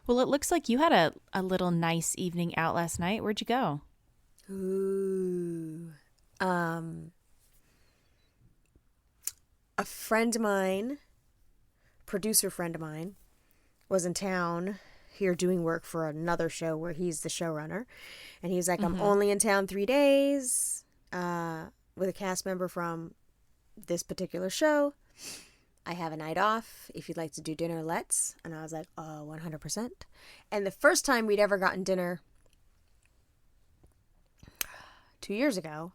Well, it looks like you had a little nice evening out last night. Where'd you go? Ooh. Um, a friend of mine, producer friend of mine, was in town here doing work for another show where he's the showrunner. And he was like, I'm Mm-hmm. only in town 3 days with a cast member from this particular show. I have a night off. If you'd like to do dinner, let's. And I was like, 100%. And the first time we'd ever gotten dinner 2 years ago,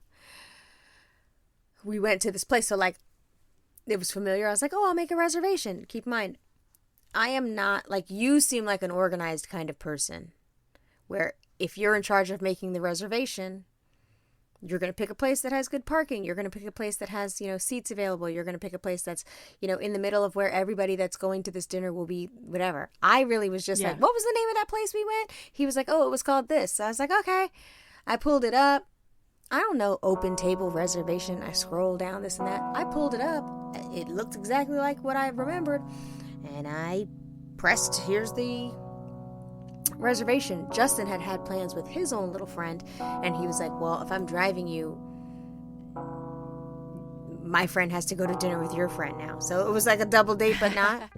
we went to this place. So, like, it was familiar. I was like, I'll make a reservation. Keep in mind, I am not, like, you seem like an organized kind of person where if you're in charge of making the reservation, you're going to pick a place that has good parking. You're going to pick a place that has, seats available. You're going to pick a place that's, in the middle of where everybody that's going to this dinner will be, whatever. I really was just Yeah. like, what was the name of that place we went? He was like, it was called this. So I was like, okay. I pulled it up. I don't know, open table reservation. I scrolled down this and that. I pulled it up. It looked exactly like what I remembered. And I pressed, here's the reservation. Justin had plans with his own little friend. And he was like, well, if I'm driving you, my friend has to go to dinner with your friend now. So it was like a double date, but not.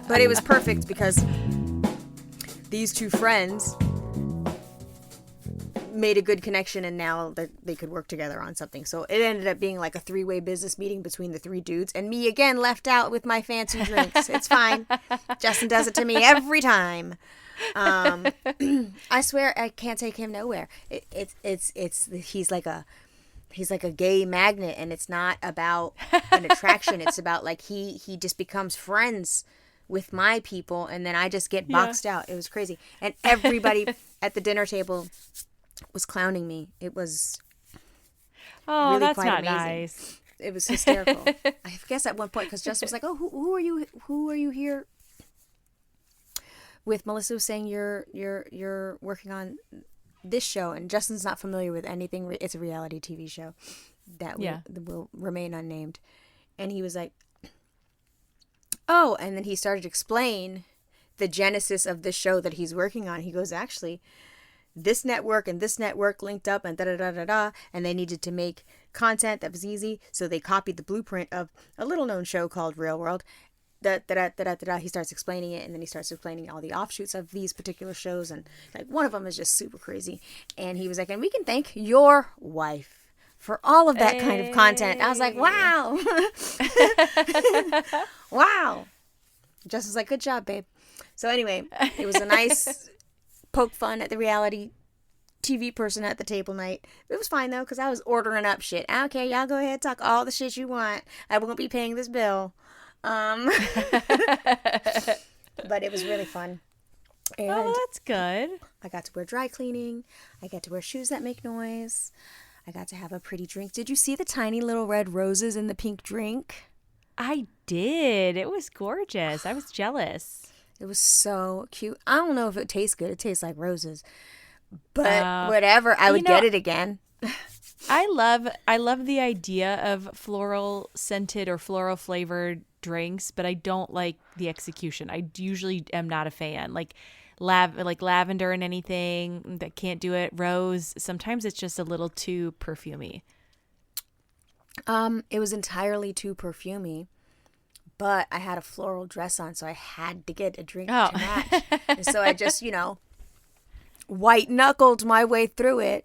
But it was perfect because these two friends made a good connection and now they could work together on something. So it ended up being like a three-way business meeting between the three dudes and me again left out with my fancy drinks. It's fine. Justin does it to me every time. I swear I can't take him nowhere. He's like a gay magnet, and it's not about an attraction. It's about like he just becomes friends with my people, and then I just get boxed out. It was crazy. And everybody at the dinner table was clowning me. It was Oh, really that's quite not amazing. nice. It was hysterical. I guess at one point, because Justin was like, "Oh, who are you here with?" Melissa was saying you're working on this show, and Justin's not familiar with anything. It's a reality TV show that will remain unnamed. And he was like, oh, and then he started to explain the genesis of this show that he's working on. He goes, actually, this network and this network linked up and da-da-da-da-da, and they needed to make content that was easy, so they copied the blueprint of a little-known show called Real World. Da-da-da-da-da-da. He starts explaining it, and then he starts explaining all the offshoots of these particular shows, and like one of them is just super crazy. And he was like, and we can thank your wife for all of that kind of content. I was like, wow. Wow. Justin's like, good job, babe. So anyway, it was a nice poke fun at the reality TV person at the table night. It was fine though, because I was ordering up shit. Okay, y'all go ahead, talk all the shit you want. I won't be paying this bill. But it was really fun. And Oh, that's good. I got to wear dry cleaning. I got to wear shoes that make noise. I got to have a pretty drink. Did you see the tiny little red roses in the pink drink? I did. It was gorgeous. I was jealous. It was so cute. I don't know if it tastes good. It tastes like roses. But whatever. I would get it again. I love the idea of floral scented or floral flavored drinks, but I don't like the execution. I usually am not a fan. Like lavender and anything that can't do it. Rose, sometimes it's just a little too perfumey. It was entirely too perfumey, but I had a floral dress on, so I had to get a drink to match. And so I just, white knuckled my way through it.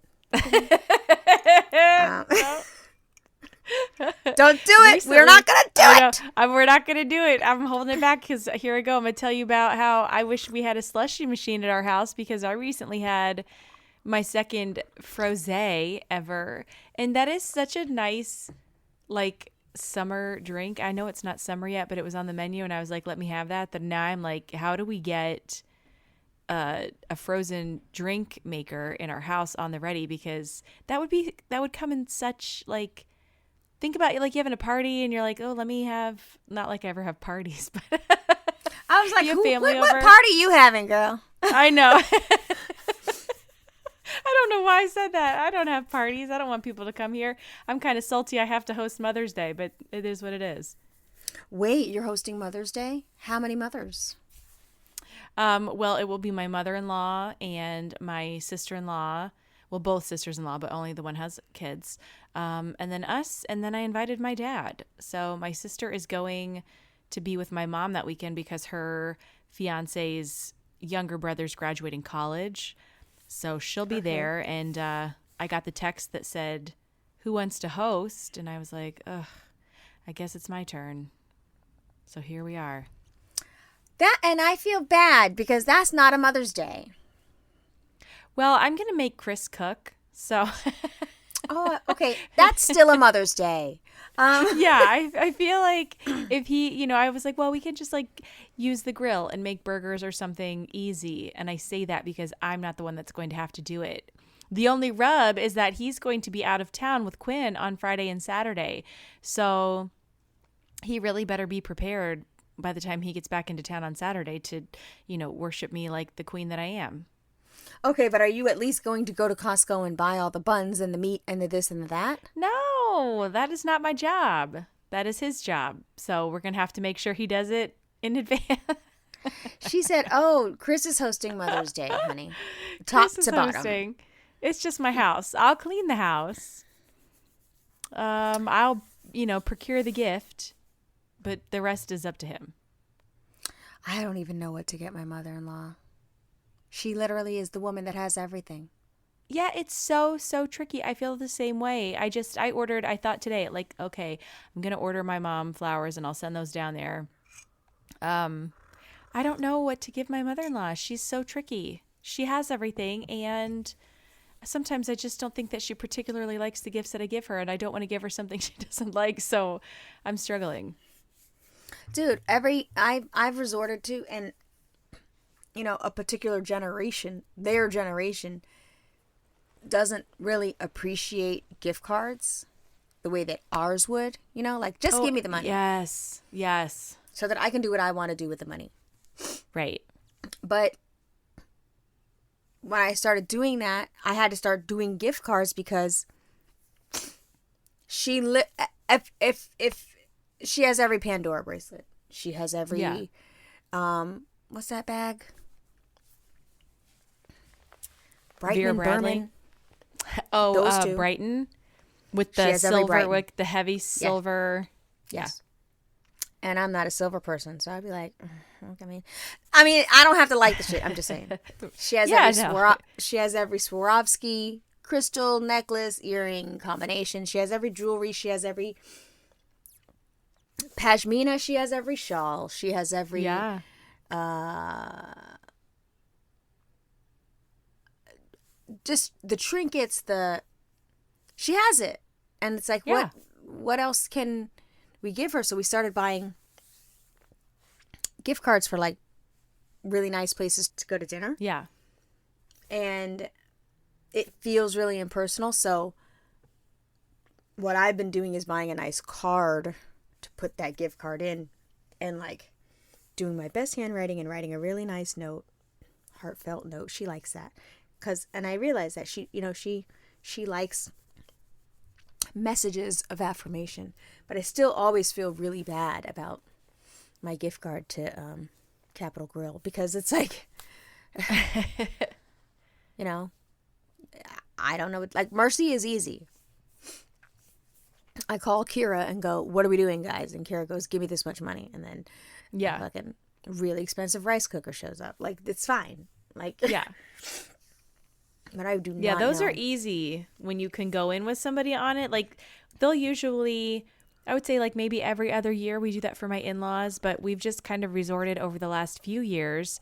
Don't do it. We're not going to do it. We're not going to do it. I'm holding it back because here I go. I'm going to tell you about how I wish we had a slushy machine at our house because I recently had my second frosé ever. And that is such a nice, like, summer drink. I know it's not summer yet, but it was on the menu and I was like, let me have that. Then now I'm like, how do we get a frozen drink maker in our house on the ready, because that would come in such like, think about like you having a party and you're like, oh, let me have, not like I ever have parties, but I was like, you have family what over? party you having, girl? I know. I don't know why I said that. I don't have parties. I don't want people to come here. I'm kind of salty I have to host Mother's Day, but it is what it is. Wait, you're hosting Mother's Day? How many mothers? Well, it will be my mother-in-law and my sister-in-law. Well, both sisters-in-law, but only the one has kids. And then us, and then I invited my dad. So my sister is going to be with my mom that weekend because her fiance's younger brother's graduating college. So she'll be there, and I got the text that said, who wants to host? And I was like, ugh, I guess it's my turn. So here we are. And I feel bad because that's not a Mother's Day. Well, I'm going to make Chris cook, so... Oh, okay. That's still a Mother's Day. Yeah, I feel like if he, I was like, well, we could just like use the grill and make burgers or something easy. And I say that because I'm not the one that's going to have to do it. The only rub is that he's going to be out of town with Quinn on Friday and Saturday. So he really better be prepared by the time he gets back into town on Saturday to, worship me like the queen that I am. Okay, but are you at least going to go to Costco and buy all the buns and the meat and the this and the that? No, that is not my job. That is his job. So we're going to have to make sure he does it in advance. She said, oh, Chris is hosting Mother's Day, honey. Top to bottom. Hosting. It's just my house. I'll clean the house. I'll, procure the gift, but the rest is up to him. I don't even know what to get my mother-in-law. She literally is the woman that has everything. Yeah, it's so tricky. I feel the same way. I thought today, like, okay, I'm going to order my mom flowers and I'll send those down there. I don't know what to give my mother-in-law. She's so tricky. She has everything, and sometimes I just don't think that she particularly likes the gifts that I give her, and I don't want to give her something she doesn't like, so I'm struggling. Dude, I've resorted to, and a particular generation, their generation, doesn't really appreciate gift cards the way that ours would. Just give me the money. Yes. So that I can do what I want to do with the money. Right. But when I started doing that, I had to start doing gift cards because if she has every Pandora bracelet, she has every what's that bag? Brighton Berman. Oh, those two. Brighton with the silver, with the heavy silver. Yeah. Yes. And I'm not a silver person, so I'd be like, I mean, I don't have to like the shit. I'm just saying. She has she has every Swarovski crystal necklace, earring combination. She has every jewelry. She has every pashmina. She has every shawl. She has every just the trinkets. She has it, and it's like, what else can we give her? So we started buying gift cards for like really nice places to go to dinner. Yeah. And it feels really impersonal. So what I've been doing is buying a nice card to put that gift card in, and like doing my best handwriting and writing a really nice note, heartfelt note. She likes that. And I realized that she likes messages of affirmation, but I still always feel really bad about my gift card to Capital Grille, because it's like, I don't know. Like, Mercy is easy. I call Kira and go, what are we doing, guys? And Kira goes, give me this much money. And then a fucking really expensive rice cooker shows up. Like, it's fine. Like, yeah. But I do not Yeah, those know. are easy when you can go in with somebody on it. Like, they'll usually, I would say like maybe every other year we do that for my in-laws, but we've just kind of resorted over the last few years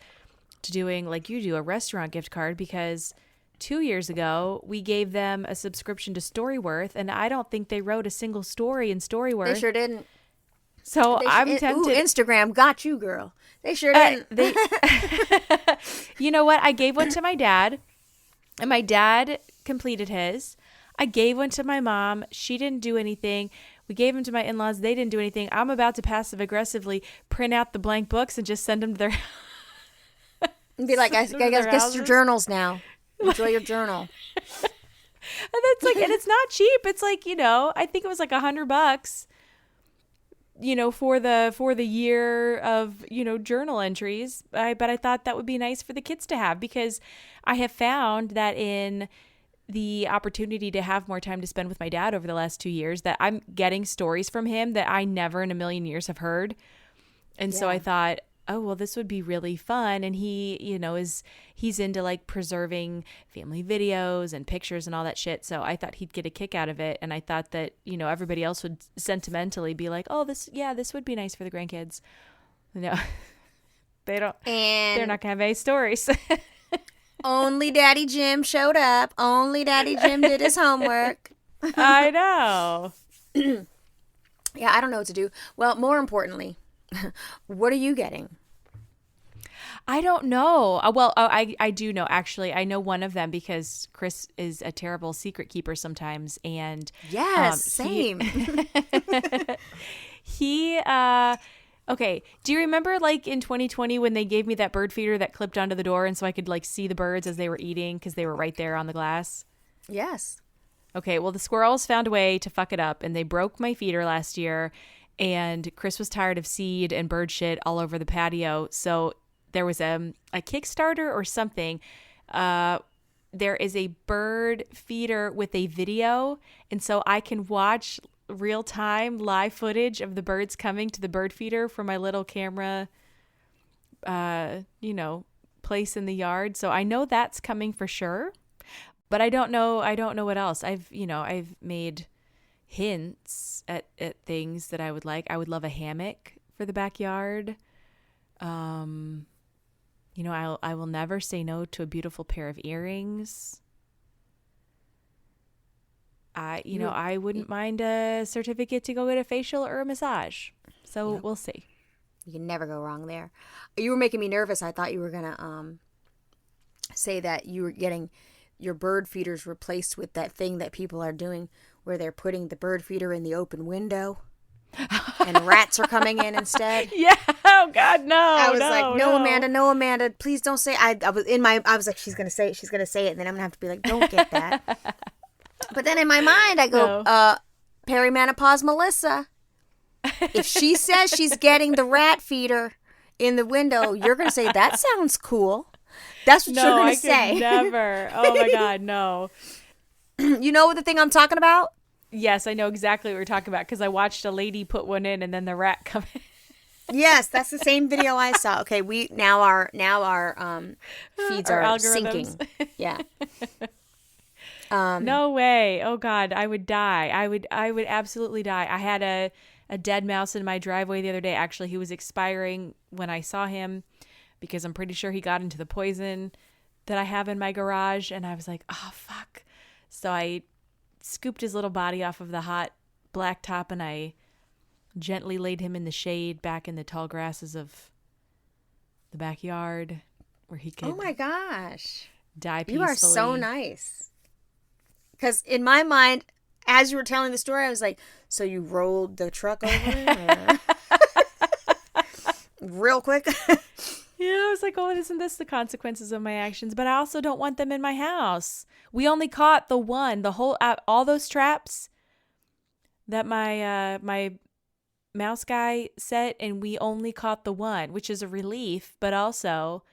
to doing, like you do, a restaurant gift card, because 2 years ago we gave them a subscription to Storyworth, and I don't think they wrote a single story in Storyworth. They sure didn't. So I'm tempted. Ooh, Instagram got you, girl. They sure didn't. You know what? I gave one to my dad, and my dad completed his. I gave one to my mom. She didn't do anything. We gave them to my in-laws. They didn't do anything. I'm about to passive aggressively print out the blank books and just send them to their and be like, I guess your journals now. Enjoy your journal. And that's like, and it's not cheap. It's like, you know, I think it was like $100, you know, for the year of, you know, journal entries. But I thought that would be nice for the kids to have, because I have found that in the opportunity to have more time to spend with my dad over the last 2 years, that I'm getting stories from him that I never in a million years have heard. And so I thought, oh, well, this would be really fun. And he, you know, he's into like preserving family videos and pictures and all that shit. So I thought he'd get a kick out of it. And I thought that, you know, everybody else would sentimentally be like, oh, this would be nice for the grandkids. No, they're not going to have any stories. Only Daddy Jim showed up. Only Daddy Jim did his homework. I know. Yeah, I don't know what to do. Well, more importantly, what are you getting? I don't know. I do know, actually. I know one of them because Chris is a terrible secret keeper sometimes. And yes, same. Okay. Do you remember like in 2020 when they gave me that bird feeder that clipped onto the door and so I could like see the birds as they were eating because they were right there on the glass? Yes. Okay. Well, the squirrels found a way to fuck it up and they broke my feeder last year, and Chris was tired of seed and bird shit all over the patio. So there was a Kickstarter or something. There is a bird feeder with a video. And so I can watch real-time live footage of the birds coming to the bird feeder from my little camera, you know, place in the yard. So I know that's coming for sure, but I don't know what else. I've made hints at things that I would like. I would love a hammock for the backyard. You know, I will never say no to a beautiful pair of earrings. I wouldn't mind a certificate to go get a facial or a massage. So we'll see. You can never go wrong there. You were making me nervous. I thought you were going to say that you were getting your bird feeders replaced with that thing that people are doing where they're putting the bird feeder in the open window and rats are coming in instead. Yeah. Oh God, no. I was like, no, Amanda, please don't say. I was like, she's gonna say it, and then I'm gonna have to be like, don't get that. But then in my mind, I go, perimenopause Melissa. If she says she's getting the rat feeder in the window, you're gonna say that sounds cool. That's what you're gonna say. Never. Oh my God, no. You know the thing I'm talking about? Yes, I know exactly what we're talking about because I watched a lady put one in and then the rat come in. Yes, that's the same video I saw. Okay, we now our feeds are syncing. Yeah. No way. Oh God, I would die. I would absolutely die. I had a dead mouse in my driveway the other day. Actually, he was expiring when I saw him because I'm pretty sure he got into the poison that I have in my garage, and I was like, oh fuck. So I scooped his little body off of the hot blacktop and I gently laid him in the shade back in the tall grasses of the backyard where he could, oh my gosh, die peacefully. You are so nice. Because in my mind, as you were telling the story, I was like, so you rolled the truck over him? Real quick? Yeah, I was like, oh, isn't this the consequences of my actions? But I also don't want them in my house. We only caught the one, all those traps that my mouse guy set, and we only caught the one, which is a relief, but also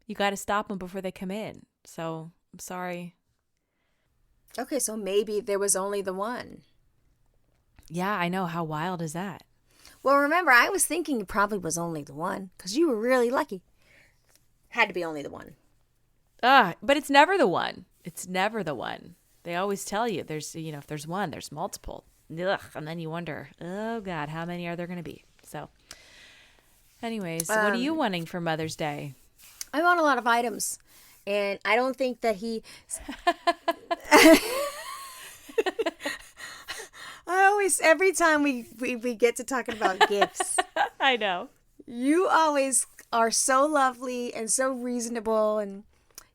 you got to stop them before they come in. So I'm sorry. Okay, so maybe there was only the one. Yeah, I know. How wild is that? Well, remember, I was thinking it probably was only the one because you were really lucky. Had to be only the one. But it's never the one. It's never the one. They always tell you there's, if there's one, there's multiple. Ugh, and then you wonder, oh God, how many are there going to be? So anyways, what are you wanting for Mother's Day? I want a lot of items. And I don't think that he... I always, every time we get to talking about gifts, I know. You always are so lovely and so reasonable, and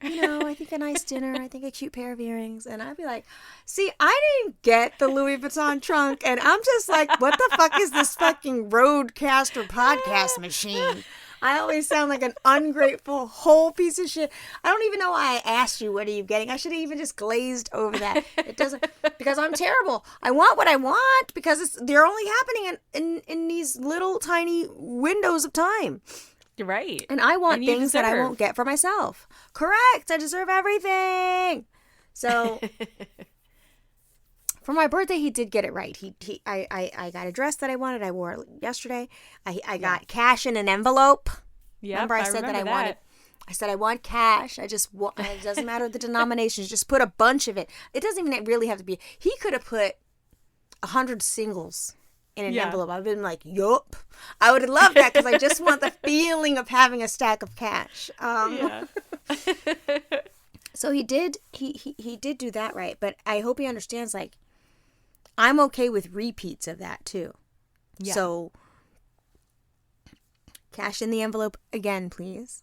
I think a nice dinner, I think a cute pair of earrings, and I'd be like, see, I didn't get the Louis Vuitton trunk, and I'm just like, what the fuck is this fucking Rodecaster podcast machine? I always sound like an ungrateful whole piece of shit. I don't even know why I asked you, what are you getting? I should have even just glazed over that. It doesn't, because I'm terrible. I want what I want because they're only happening in these little tiny windows of time. You're right. And I want things that I won't get for myself. Correct. I deserve everything. So for my birthday, he did get it right. I got a dress that I wanted. I wore it yesterday. I got cash in an envelope. Yeah. Remember I said that I wanted. I said I want cash. It doesn't matter the denominations. Just put a bunch of it. It doesn't even really have to be. He could have put 100 singles in an envelope. I've been like, yup. I would have loved that because I just want the feeling of having a stack of cash. So he did do that right, but I hope he understands, like, I'm okay with repeats of that too. Yeah. So cash in the envelope again, please.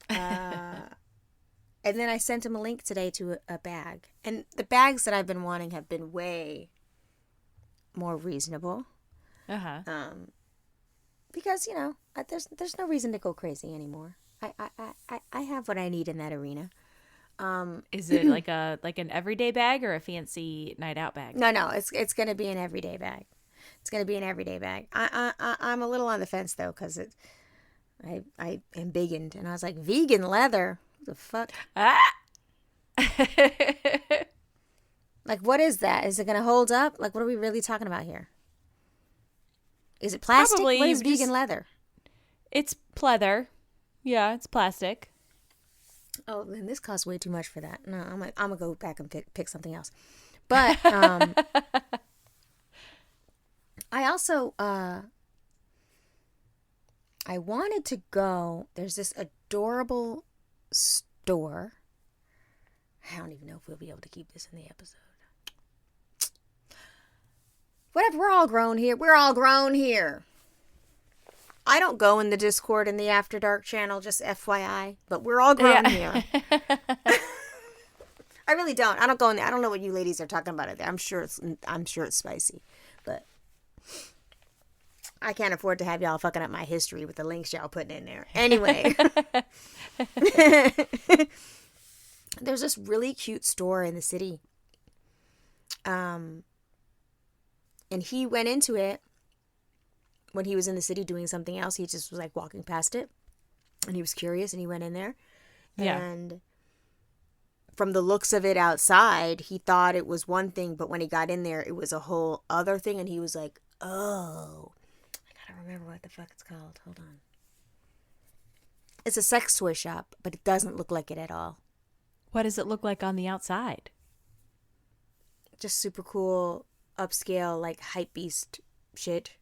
And then I sent him a link today to a bag, and the bags that I've been wanting have been way more reasonable. Because there's no reason to go crazy anymore. I have what I need in that arena. Is it like an everyday bag or a fancy night out bag? No, it's gonna be an everyday bag. It's gonna be an everyday bag. I'm a little on the fence though, because I am biggin, and I was like, vegan leather. What the fuck? Like, what is that? Is it gonna hold up? Like, what are we really talking about here? Is it plastic? Probably. What is vegan leather? It's pleather. Yeah, it's plastic. Oh, then this costs way too much for that. No, I'm gonna go back and pick something else. But I also I wanted to go. There's this adorable store. I don't even know if we'll be able to keep this in the episode. Whatever. We're all grown here. I don't go in the Discord in the After Dark channel, just FYI, but we're all grown here. I really don't. I don't go in there. I don't know what you ladies are talking about it there. I'm sure it's spicy, but I can't afford to have y'all fucking up my history with the links y'all putting in there. Anyway, there's this really cute store in the city. And he went into it when he was in the city doing something else. He just was like walking past it, and he was curious, and he went in there. Yeah. And from the looks of it outside, he thought it was one thing, but when he got in there, it was a whole other thing, and he was like, oh, I gotta remember what the fuck it's called. Hold on. It's a sex toy shop, but it doesn't look like it at all. What does it look like on the outside? Just super cool, upscale, like hype beast shit.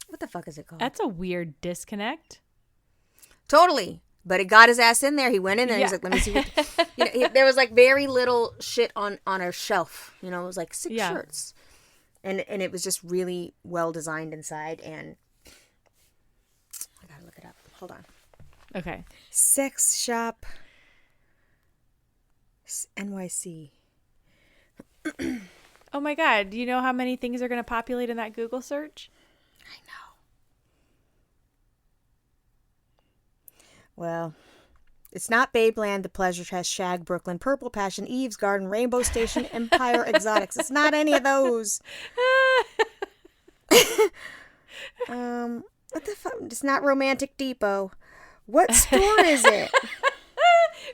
What the fuck is it called? That's a weird disconnect. Totally. But it got his ass in there. He went in there. Yeah. He was like, let me see what... there was like very little shit on a shelf. It was like 6 shirts. And it was just really well designed inside. And I gotta look it up. Hold on. Okay. Sex shop NYC. Oh my God. Do you know how many things are going to populate in that Google search? I know. Well, it's not Babeland, The Pleasure Chest, Shag, Brooklyn, Purple Passion, Eve's Garden, Rainbow Station, Empire Exotics. It's not any of those. What the fuck? It's not Romantic Depot. What store is it?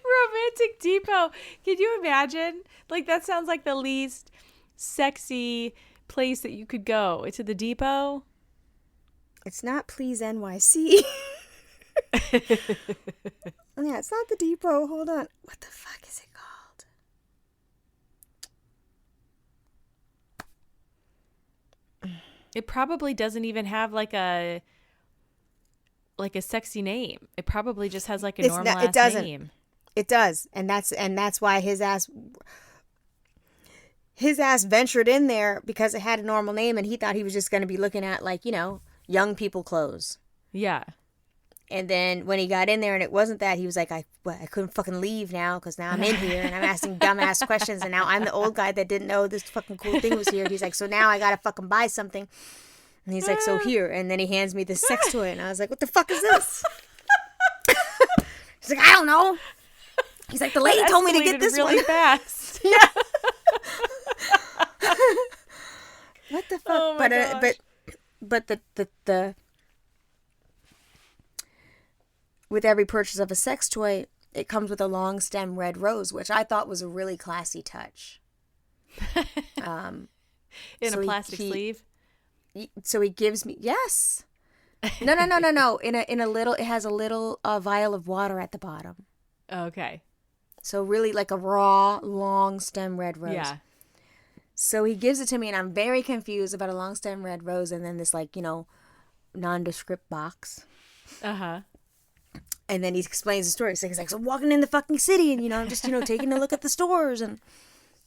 Romantic Depot. Can you imagine? Like, that sounds like the least sexy place that you could go. It's at the Depot. It's not Please NYC. Yeah, it's not the Depot. Hold on. What the fuck is it called? It probably doesn't even have like a sexy name. It probably just has like a normal ass name. It does. And that's why his ass... his ass ventured in there because it had a normal name, and he thought he was just going to be looking at, like, young people clothes. Yeah. And then when he got in there and it wasn't that, he was like, I couldn't fucking leave now because now I'm in here and I'm asking dumbass questions, and now I'm the old guy that didn't know this fucking cool thing was here. He's like, so now I got to fucking buy something. And he's like, so here. And then he hands me this sex toy, and I was like, what the fuck is this? He's like, I don't know. He's like, the lady told me to get this really one. Fast. Yeah. What the fuck? Oh my gosh. But the with every purchase of a sex toy, it comes with a long stem red rose, which I thought was a really classy touch. In a plastic sleeve. So he gives me, yes. No. In a little, it has a little vial of water at the bottom. Okay. So really like a raw, long stem red rose. Yeah. So he gives it to me, and I'm very confused about a long stem red rose and then this, like, nondescript box. Uh-huh. And then he explains the story. He's like, so walking in the fucking city, and, I'm just, taking a look at the stores. And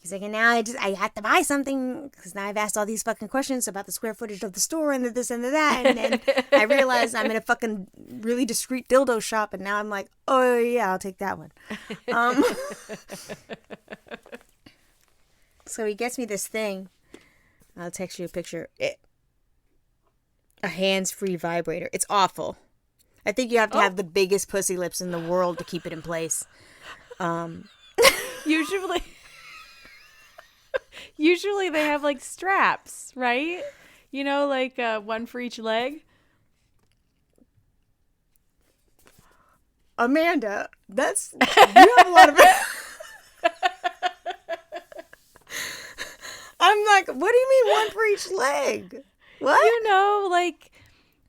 he's like, and now I have to buy something because now I've asked all these fucking questions about the square footage of the store and the this and the that. And then I realize I'm in a fucking really discreet dildo shop. And now I'm like, oh, yeah, I'll take that one. So he gets me this thing. I'll text you a picture. A hands-free vibrator. It's awful. I think you have to have the biggest pussy lips in the world to keep it in place. Usually they have like straps, right? Like one for each leg. Amanda, you have a lot of. I'm like, what do you mean one for each leg? What?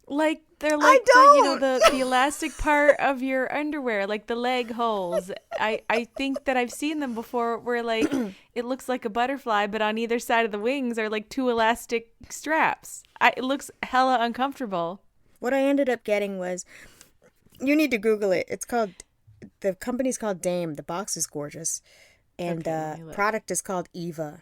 Like they're like the elastic part of your underwear, like the leg holes. I think that I've seen them before where like it looks like a butterfly, but on either side of the wings are like two elastic straps. It looks hella uncomfortable. What I ended up getting was, you need to Google it. The company's called Dame. The box is gorgeous. And the product is called Eva.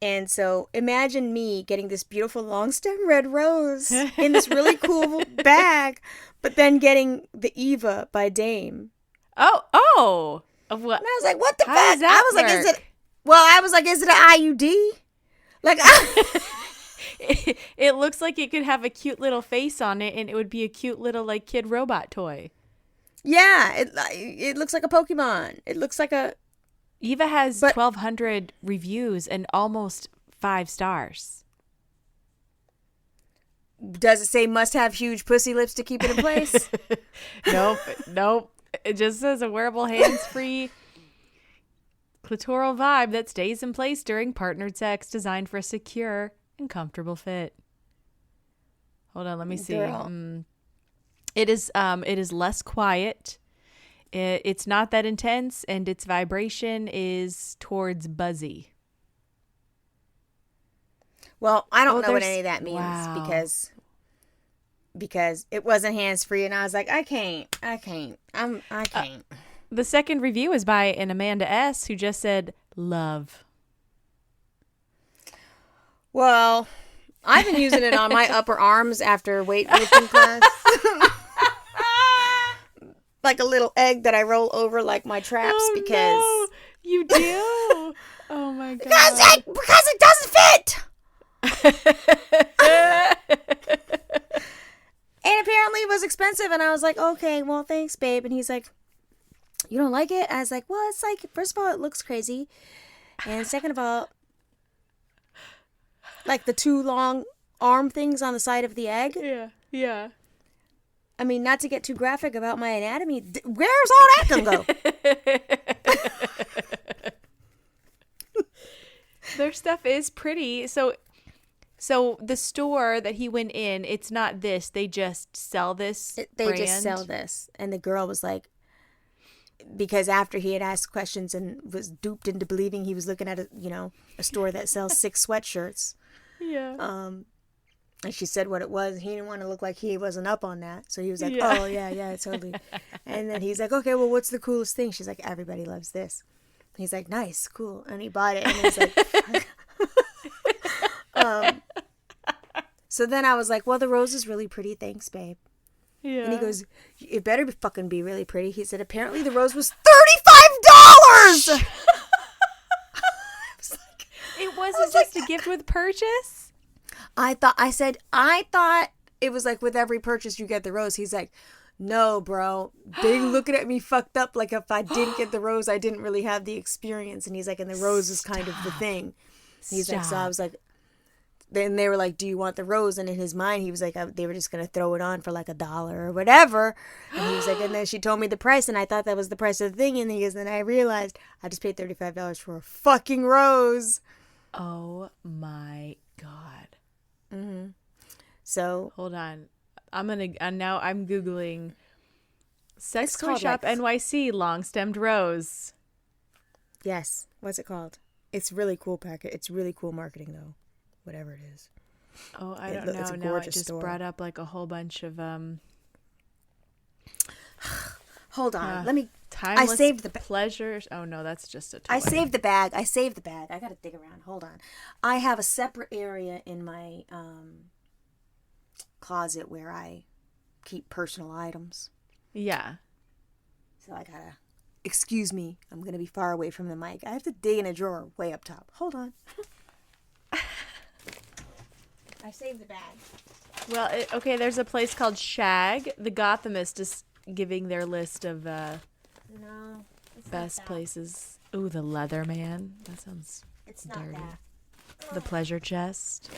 And so imagine me getting this beautiful long stem red rose in this really cool bag, but then getting the Eva by Dame. Oh. What? And I was like, what the fuck? I was like, is it an IUD? Like, it looks like it could have a cute little face on it, and it would be a cute little like kid robot toy. Yeah, it looks like a Pokemon. It looks like a... Eva has 1,200 reviews and almost 5 stars. Does it say must have huge pussy lips to keep it in place? Nope. It just says a wearable hands-free clitoral vibe that stays in place during partnered sex, designed for a secure and comfortable fit. Hold on, let me see. It is less quiet. It's not that intense, and its vibration is towards buzzy. Well, I don't know what any of that means because it wasn't hands-free, and I was like, I can't. The second review is by an Amanda S., who just said, love. Well, I've been using it on my upper arms after weightlifting class. Like a little egg that I roll over like my traps because... No, you do? Oh my God. Because it doesn't fit! And apparently it was expensive, and I was like, okay, well, thanks, babe. And he's like, you don't like it? I was like, well, it's like, first of all, it looks crazy. And second of all, like the 2 long arm things on the side of the egg. Yeah. I mean, not to get too graphic about my anatomy, where's all that gonna go? Their stuff is pretty. So the store that he went in, it's not this. They just sell this brand. Just sell this. And the girl was like, because after he had asked questions and was duped into believing he was looking at a store that sells 6 sweatshirts. Yeah. And she said what it was. He didn't want to look like he wasn't up on that. So he was like, oh, yeah, totally. And then he's like, okay, well, what's the coolest thing? She's like, everybody loves this. He's like, nice, cool. And he bought it. And he's like, so then I was like, well, the rose is really pretty. Thanks, babe. Yeah. And he goes, it better fucking be really pretty. He said, apparently the rose was $35. It wasn't just a gift with purchase? I thought it was like with every purchase you get the rose. He's like, no, bro. They looking at me fucked up like if I didn't get the rose, I didn't really have the experience. And he's like, and the rose is kind of the thing. He's like, so I was like, then they were like, do you want the rose? And in his mind, he was like, they were just going to throw it on for like $1 or whatever. And he was like, and then she told me the price, and I thought that was the price of the thing. And he goes, then I realized I just paid $35 for a fucking rose. Oh my God. Mm-hmm. So. Hold on. Now I'm Googling sex toy shop like, NYC long stemmed rose. Yes. What's it called? It's really cool packet. It's really cool marketing though. Whatever it is. Oh, I don't know. It's a now it just store. brought up like a whole bunch of Hold on. Let me. Timeless I saved the pleasures. Oh no, that's just a toy. I saved the bag. I gotta dig around. Hold on. I have a separate area in my closet where I keep personal items. Yeah. So I gotta. Excuse me. I'm gonna be far away from the mic. I have to dig in a drawer way up top. Hold on. I saved the bag. Well, okay, there's a place called Shag. The Gothamist is giving their list of best places. Ooh, the Leatherman. That sounds It's dirty. not that. The Pleasure Chest.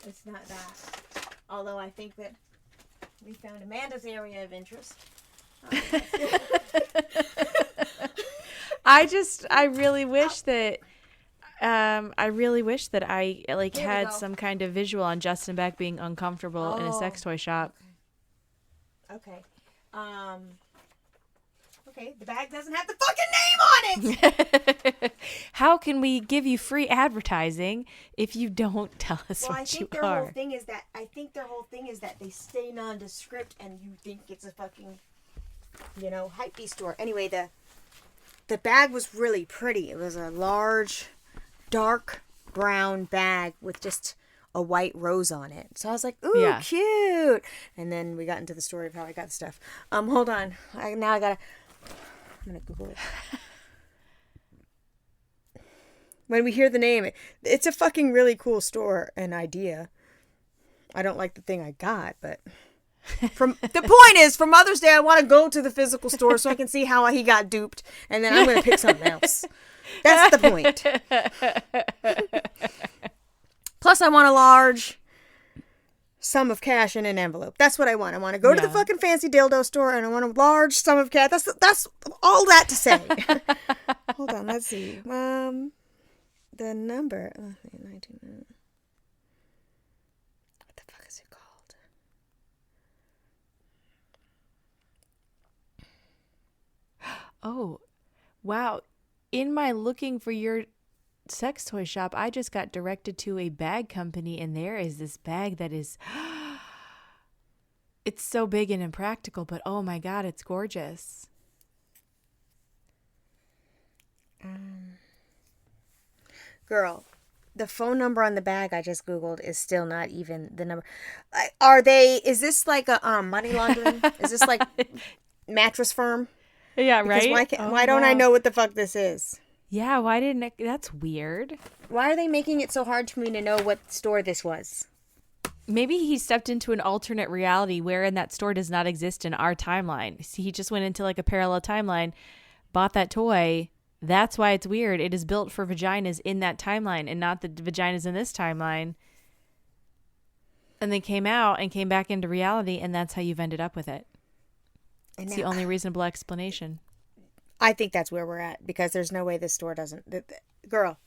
It's not that. Although I think that we found Amanda's area of interest. I really wish that I like had some kind of visual on Justin Beck being uncomfortable in a sex toy shop. Okay. Okay, the bag doesn't have the fucking name on it. How can we give you free advertising if you don't tell us what you are? I think their whole thing is that they stay nondescript and you think it's a fucking, hypebeast store. Anyway, the bag was really pretty. It was a large, dark brown bag with just a white rose on it. So I was like, ooh, yeah. Cute. And then we got into the story of how I got the stuff. Hold on. I'm going to Google it. When we hear the name, it's a fucking really cool store and idea. I don't like the thing I got, but the point is, for Mother's Day, I want to go to the physical store so I can see how he got duped, and then I'm going to pick something else. That's the point. Plus, I want a large sum of cash in an envelope. That's what I want. I want to go to the fucking fancy dildo store, and I want a large sum of cash. That's all that to say. Hold on, let's see. The number. 19. What the fuck is it called? Oh, wow. In my looking for your sex toy shop, I just got directed to a bag company, and there is this bag that is it's so big and impractical, but oh my God, it's gorgeous. Girl, the phone number on the bag I just Googled is still not even the number. Is this like a money laundering? Is this like Mattress Firm? Yeah, because right? Why don't I know what the fuck this is? Yeah, that's weird. Why are they making it so hard for me to know what store this was? Maybe he stepped into an alternate reality wherein that store does not exist in our timeline. See, he just went into like a parallel timeline, bought that toy. That's why it's weird. It is built for vaginas in that timeline and not the vaginas in this timeline. And they came out and came back into reality, and that's how you've ended up with it. It's the only reasonable explanation. I think that's where we're at, because there's no way this store doesn't. Girl,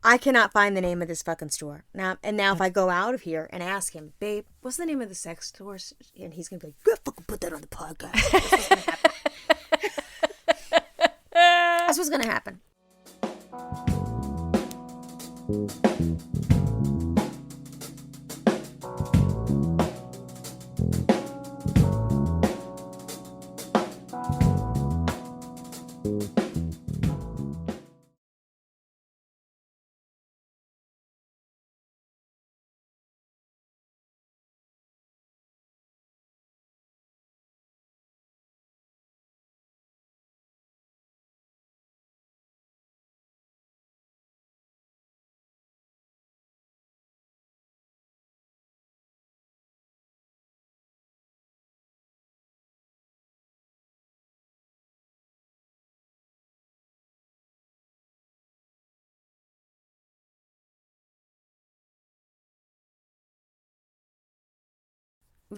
I cannot find the name of this fucking store. Now if I go out of here and ask him, babe, what's the name of the sex store? And he's going to be like, good, fucking put that on the podcast. That's what's going to happen.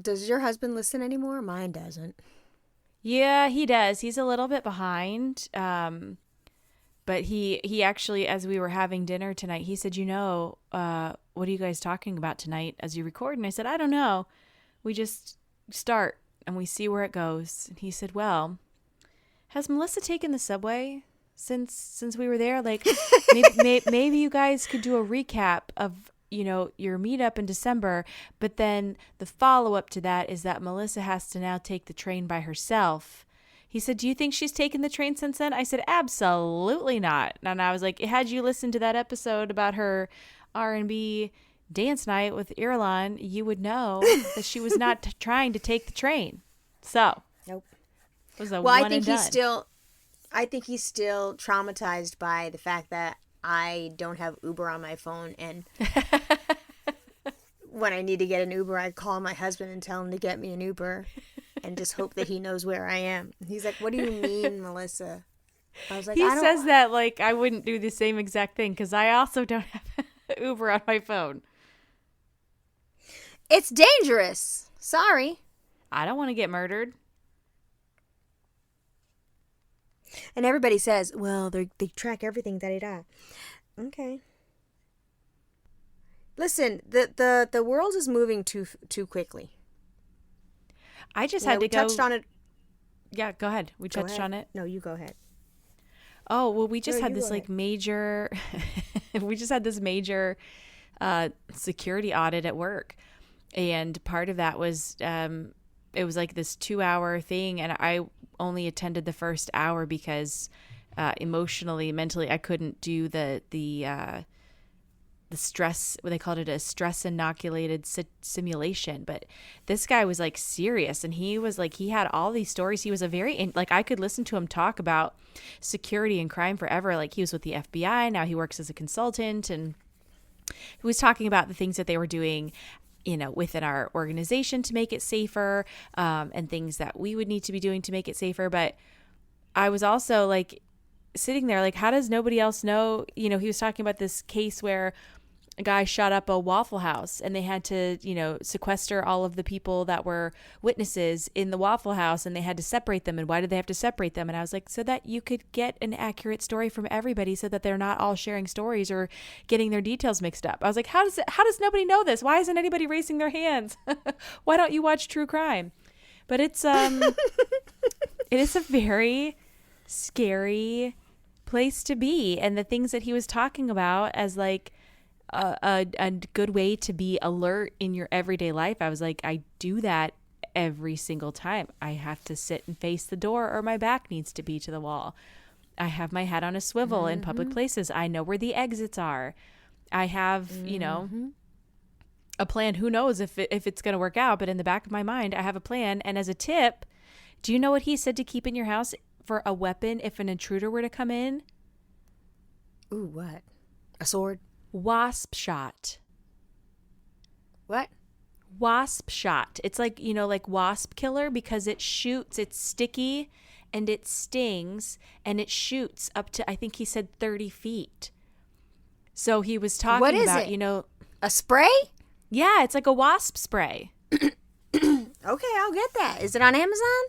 Does your husband listen anymore? Mine doesn't. Yeah, he does. He's a little bit behind. But he actually, as we were having dinner tonight, he said, what are you guys talking about tonight as you record? And I said, I don't know. We just start and we see where it goes. And he said, well, has Melissa taken the subway since we were there? Like, maybe you guys could do a recap of, your meetup in December. But then the follow-up to that is that Melissa has to now take the train by herself. He said, do you think she's taken the train since then? I said, absolutely not. And I was like, had you listened to that episode about her R&B dance night with Irulan, you would know that she was not trying to take the train. So, nope. It was a well, one I think and I think he's still traumatized by the fact that I don't have Uber on my phone, and when I need to get an Uber, I call my husband and tell him to get me an Uber. And just hope that he knows where I am. He's like, what do you mean, Melissa? I was like, he says that like I wouldn't do the same exact thing because I also don't have Uber on my phone. It's dangerous. Sorry. I don't want to get murdered. And everybody says, well, they track everything, da-da-da. Okay. Listen, the world is moving too quickly. I just had to go. We touched on it. Yeah, go ahead. We touched on it. No, you go ahead. Oh, well, we just had this like major, we just had this major security audit at work. And part of that was, it was like this 2-hour thing. And I only attended the first hour because emotionally, mentally, I couldn't do the stress, what they called it, a stress inoculated simulation. But this guy was like serious, and he was like, he had all these stories. He was like, I could listen to him talk about security and crime forever. Like, he was with the FBI. Now he works as a consultant, and he was talking about the things that they were doing, within our organization to make it safer, and things that we would need to be doing to make it safer. But I was also like sitting there like, how does nobody else know? He was talking about this case where a guy shot up a Waffle House, and they had to, sequester all of the people that were witnesses in the Waffle House, and they had to separate them. And why did they have to separate them? And I was like, so that you could get an accurate story from everybody, so that they're not all sharing stories or getting their details mixed up. I was like, how does nobody know this? Why isn't anybody raising their hands? Why don't you watch true crime? But it is a very scary place to be. And the things that he was talking about as like a good way to be alert in your everyday life, I was like, I do that every single time. I have to sit and face the door, or my back needs to be to the wall. I have my head on a swivel in public places. I know where the exits are. I have, a plan. Who knows if it's going to work out, but in the back of my mind, I have a plan. And as a tip, do you know what he said to keep in your house for a weapon if an intruder were to come in? Ooh, what? A sword? Wasp shot. What? Wasp shot. It's like, like wasp killer, because it shoots, it's sticky and it stings, and it shoots up to, I think he said 30 feet. So he was talking what is about, it? A spray? Yeah, it's like a wasp spray. Okay, I'll get that. Is it on Amazon?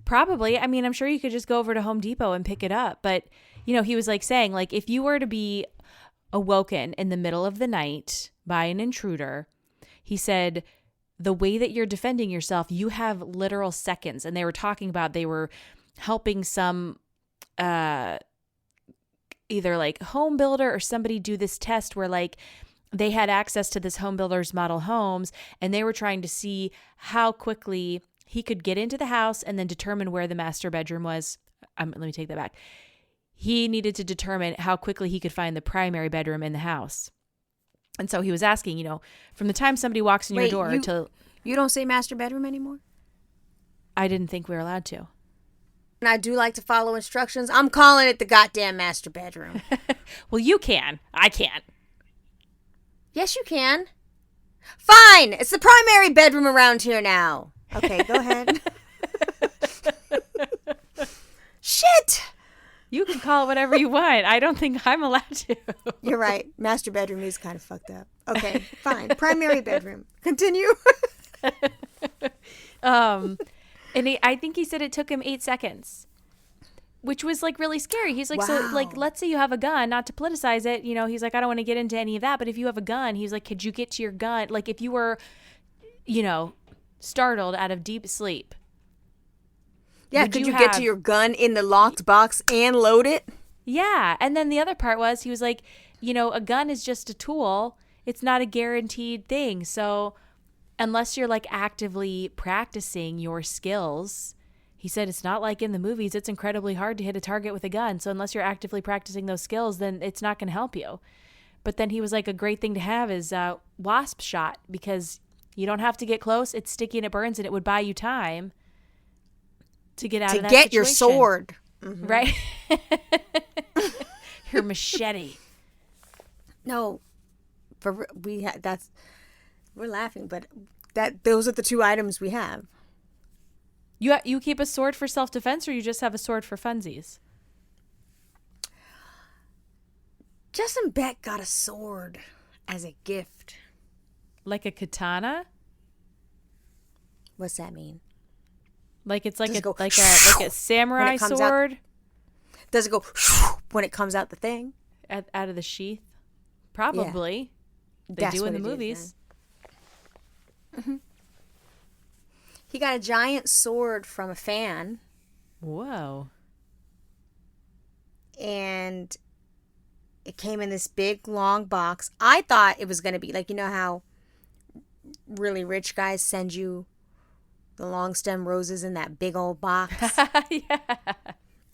Probably. I mean, I'm sure you could just go over to Home Depot and pick it up. But, he was like saying, like, if you were to be awoken in the middle of the night by an intruder, he said, the way that you're defending yourself, you have literal seconds. And they were talking about, they were helping some either like home builder or somebody do this test where like they had access to this home builder's model homes, and they were trying to see how quickly he could get into the house and then determine where the master bedroom was. Let me take that back. He needed to determine how quickly he could find the primary bedroom in the house. And so he was asking, from the time somebody walks in your door till... You don't say master bedroom anymore? I didn't think we were allowed to. And I do like to follow instructions. I'm calling it the goddamn master bedroom. Well, you can. I can't. Yes, you can. Fine. It's the primary bedroom around here now. Okay, go ahead. Shit. You can call it whatever you want. I don't think I'm allowed to. You're right. Master bedroom is kind of fucked up. Okay, fine. Primary bedroom. Continue. Um, I think he said it took him 8 seconds, which was like really scary. He's like, so like, Wow. let's say you have a gun, not to politicize it. You know, he's like, I don't want to get into any of that. But if you have a gun, he's like, could you get to your gun? Like if you were, you know, startled out of deep sleep. Yeah, could you get to your gun in the locked box and load it? Yeah. And then the other part was he was like, you know, a gun is just a tool. It's not a guaranteed thing. So unless you're like actively practicing your skills, he said it's not like in the movies. It's incredibly hard to hit a target with a gun. So unless you're actively practicing those skills, then it's not going to help you. But then he was like, a great thing to have is a wasp shot because you don't have to get close. It's sticky and it burns and it would buy you time to get out of that situation. To get your sword. Mm-hmm. Right? Your machete. No, we're laughing, but those are the two items we have. You keep a sword for self-defense, or you just have a sword for funsies? Justin Beck got a sword as a gift. Like a katana? What's that mean? Like it's like a samurai sword? Does it go when it comes out the thing? Out of the sheath? Probably. Yeah. They do in the movies. Mm-hmm. He got a giant sword from a fan. Whoa. And it came in this big, long box. I thought it was going to be like, you know how really rich guys send you the long stem roses in that big old box? Yeah.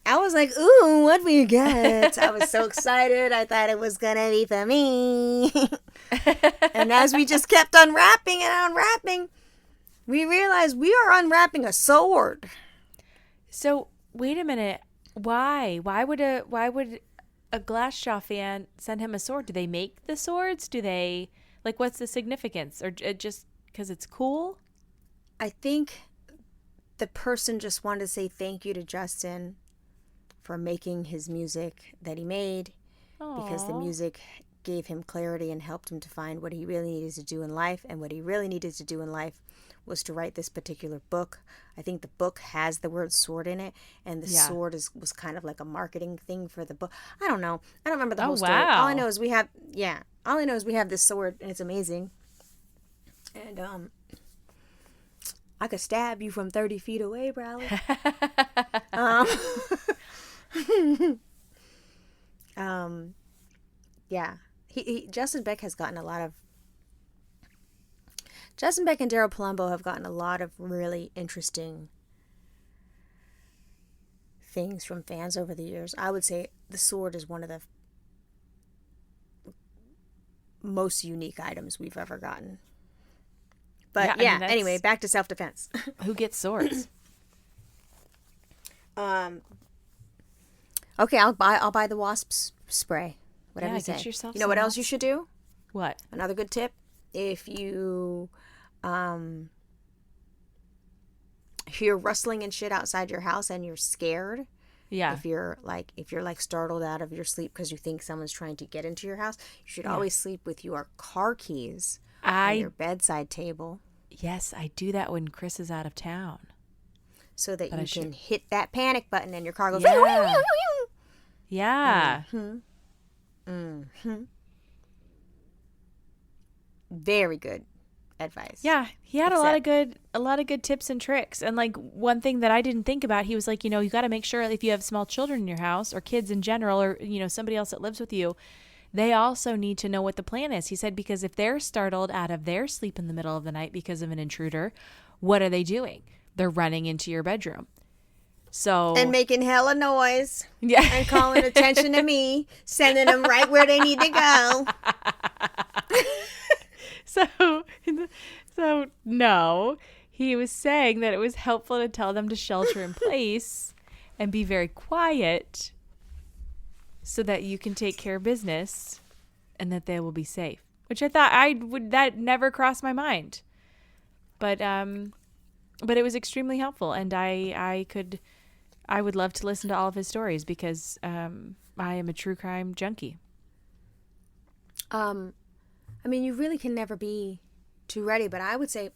I was like, ooh, what we get? I was so excited. I thought it was going to be for me. And as we just kept unwrapping and unwrapping, we realized we are unwrapping a sword. So, wait a minute. Why? Why would a Glassjaw fan send him a sword? Do they make the swords? Do they, like, what's the significance? Or just because it's cool? I think the person just wanted to say thank you to Justin for making his music that he made. Aww. Because the music gave him clarity and helped him to find what he really needed to do in life. And what he really needed to do in life was to write this particular book. I think the book has the word sword in it, and the sword was kind of like a marketing thing for the book. I don't know. I don't remember the whole story. Wow. All I know is we have this sword, and it's amazing. And I could stab you from 30 feet away, probably. Yeah. Justin Beck has gotten a lot of. Justin Beck and Daryl Palumbo have gotten a lot of really interesting things from fans over the years. I would say the sword is one of the most unique items we've ever gotten. But anyway, back to self-defense. Who gets swords? Okay, I'll buy the wasp spray. Whatever you say. Get yourself you know what else you should do? What? Another good tip: if you hear rustling and shit outside your house and you're scared, if you're like startled out of your sleep because you think someone's trying to get into your house, you should always sleep with your car keys on your bedside table. Yes, I do that when Chris is out of town. So that you can hit that panic button and your car goes... Yeah. Very good advice. Yeah, he had a lot of good tips and tricks. And like one thing that I didn't think about, he was like, you know, you got to make sure if you have small children in your house or kids in general, or you know, somebody else that lives with you, they also need to know what the plan is. He said, because if they're startled out of their sleep in the middle of the night because of an intruder, what are they doing? They're running into your bedroom. And making hella noise. Yeah. And calling attention to me, sending them right where they need to go. So no, he was saying that it was helpful to tell them to shelter in place and be very quiet so that you can take care of business and that they will be safe, which I thought that never crossed my mind. But it was extremely helpful. And I would love to listen to all of his stories because I am a true crime junkie. I mean, you really can never be too ready, but I would say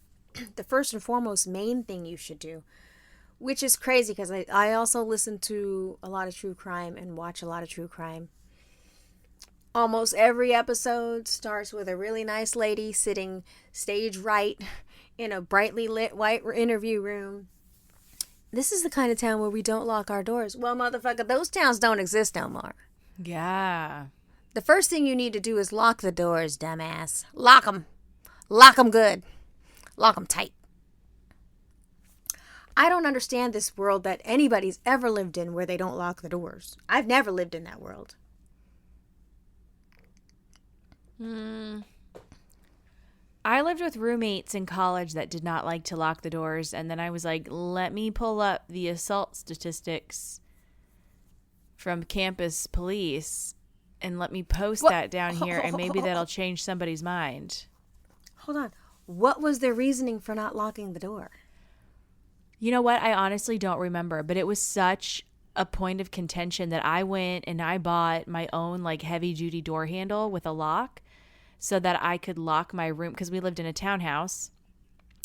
the first and foremost main thing you should do, which is crazy because I also listen to a lot of true crime and watch a lot of true crime. Almost every episode starts with a really nice lady sitting stage right in a brightly lit white interview room. This is the kind of town where we don't lock our doors. Well, motherfucker, those towns don't exist no more. Yeah. The first thing you need to do is lock the doors, dumbass. Lock them. Lock them good. Lock them tight. I don't understand this world that anybody's ever lived in where they don't lock the doors. I've never lived in that world. I lived with roommates in college that did not like to lock the doors, and then I was like, let me pull up the assault statistics from campus police and let me post that down here, and maybe that'll change somebody's mind. Hold on. What was their reasoning for not locking the door? You know what? I honestly don't remember, but it was such a point of contention that I went and I bought my own like heavy duty door handle with a lock so that I could lock my room, because we lived in a townhouse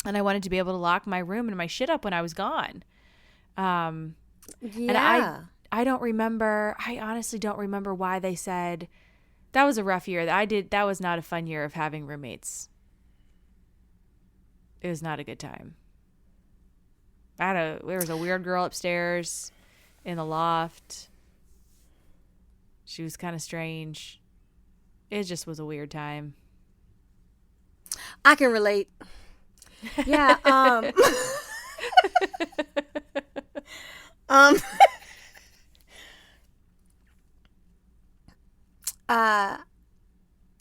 and I wanted to be able to lock my room and my shit up when I was gone. And I don't remember. I honestly don't remember why they said that was a rough year. That was not a fun year of having roommates. It was not a good time. There was a weird girl upstairs in the loft. She was kind of strange. It just was a weird time. I can relate. Yeah.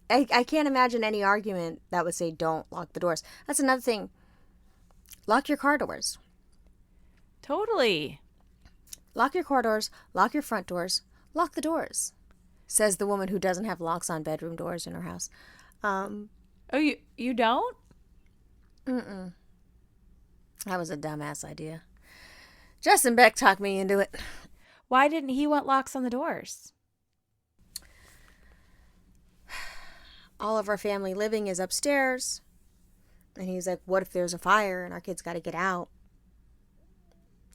I can't imagine any argument that would say don't lock the doors. That's another thing. Lock your car doors. Totally. Lock your car doors. Lock your front doors. Lock the doors. Says the woman who doesn't have locks on bedroom doors in her house. Oh, you don't? Mm-mm. That was a dumbass idea. Justin Beck talked me into it. Why didn't he want locks on the doors? All of our family living is upstairs. And he's like, what if there's a fire and our kids got to get out?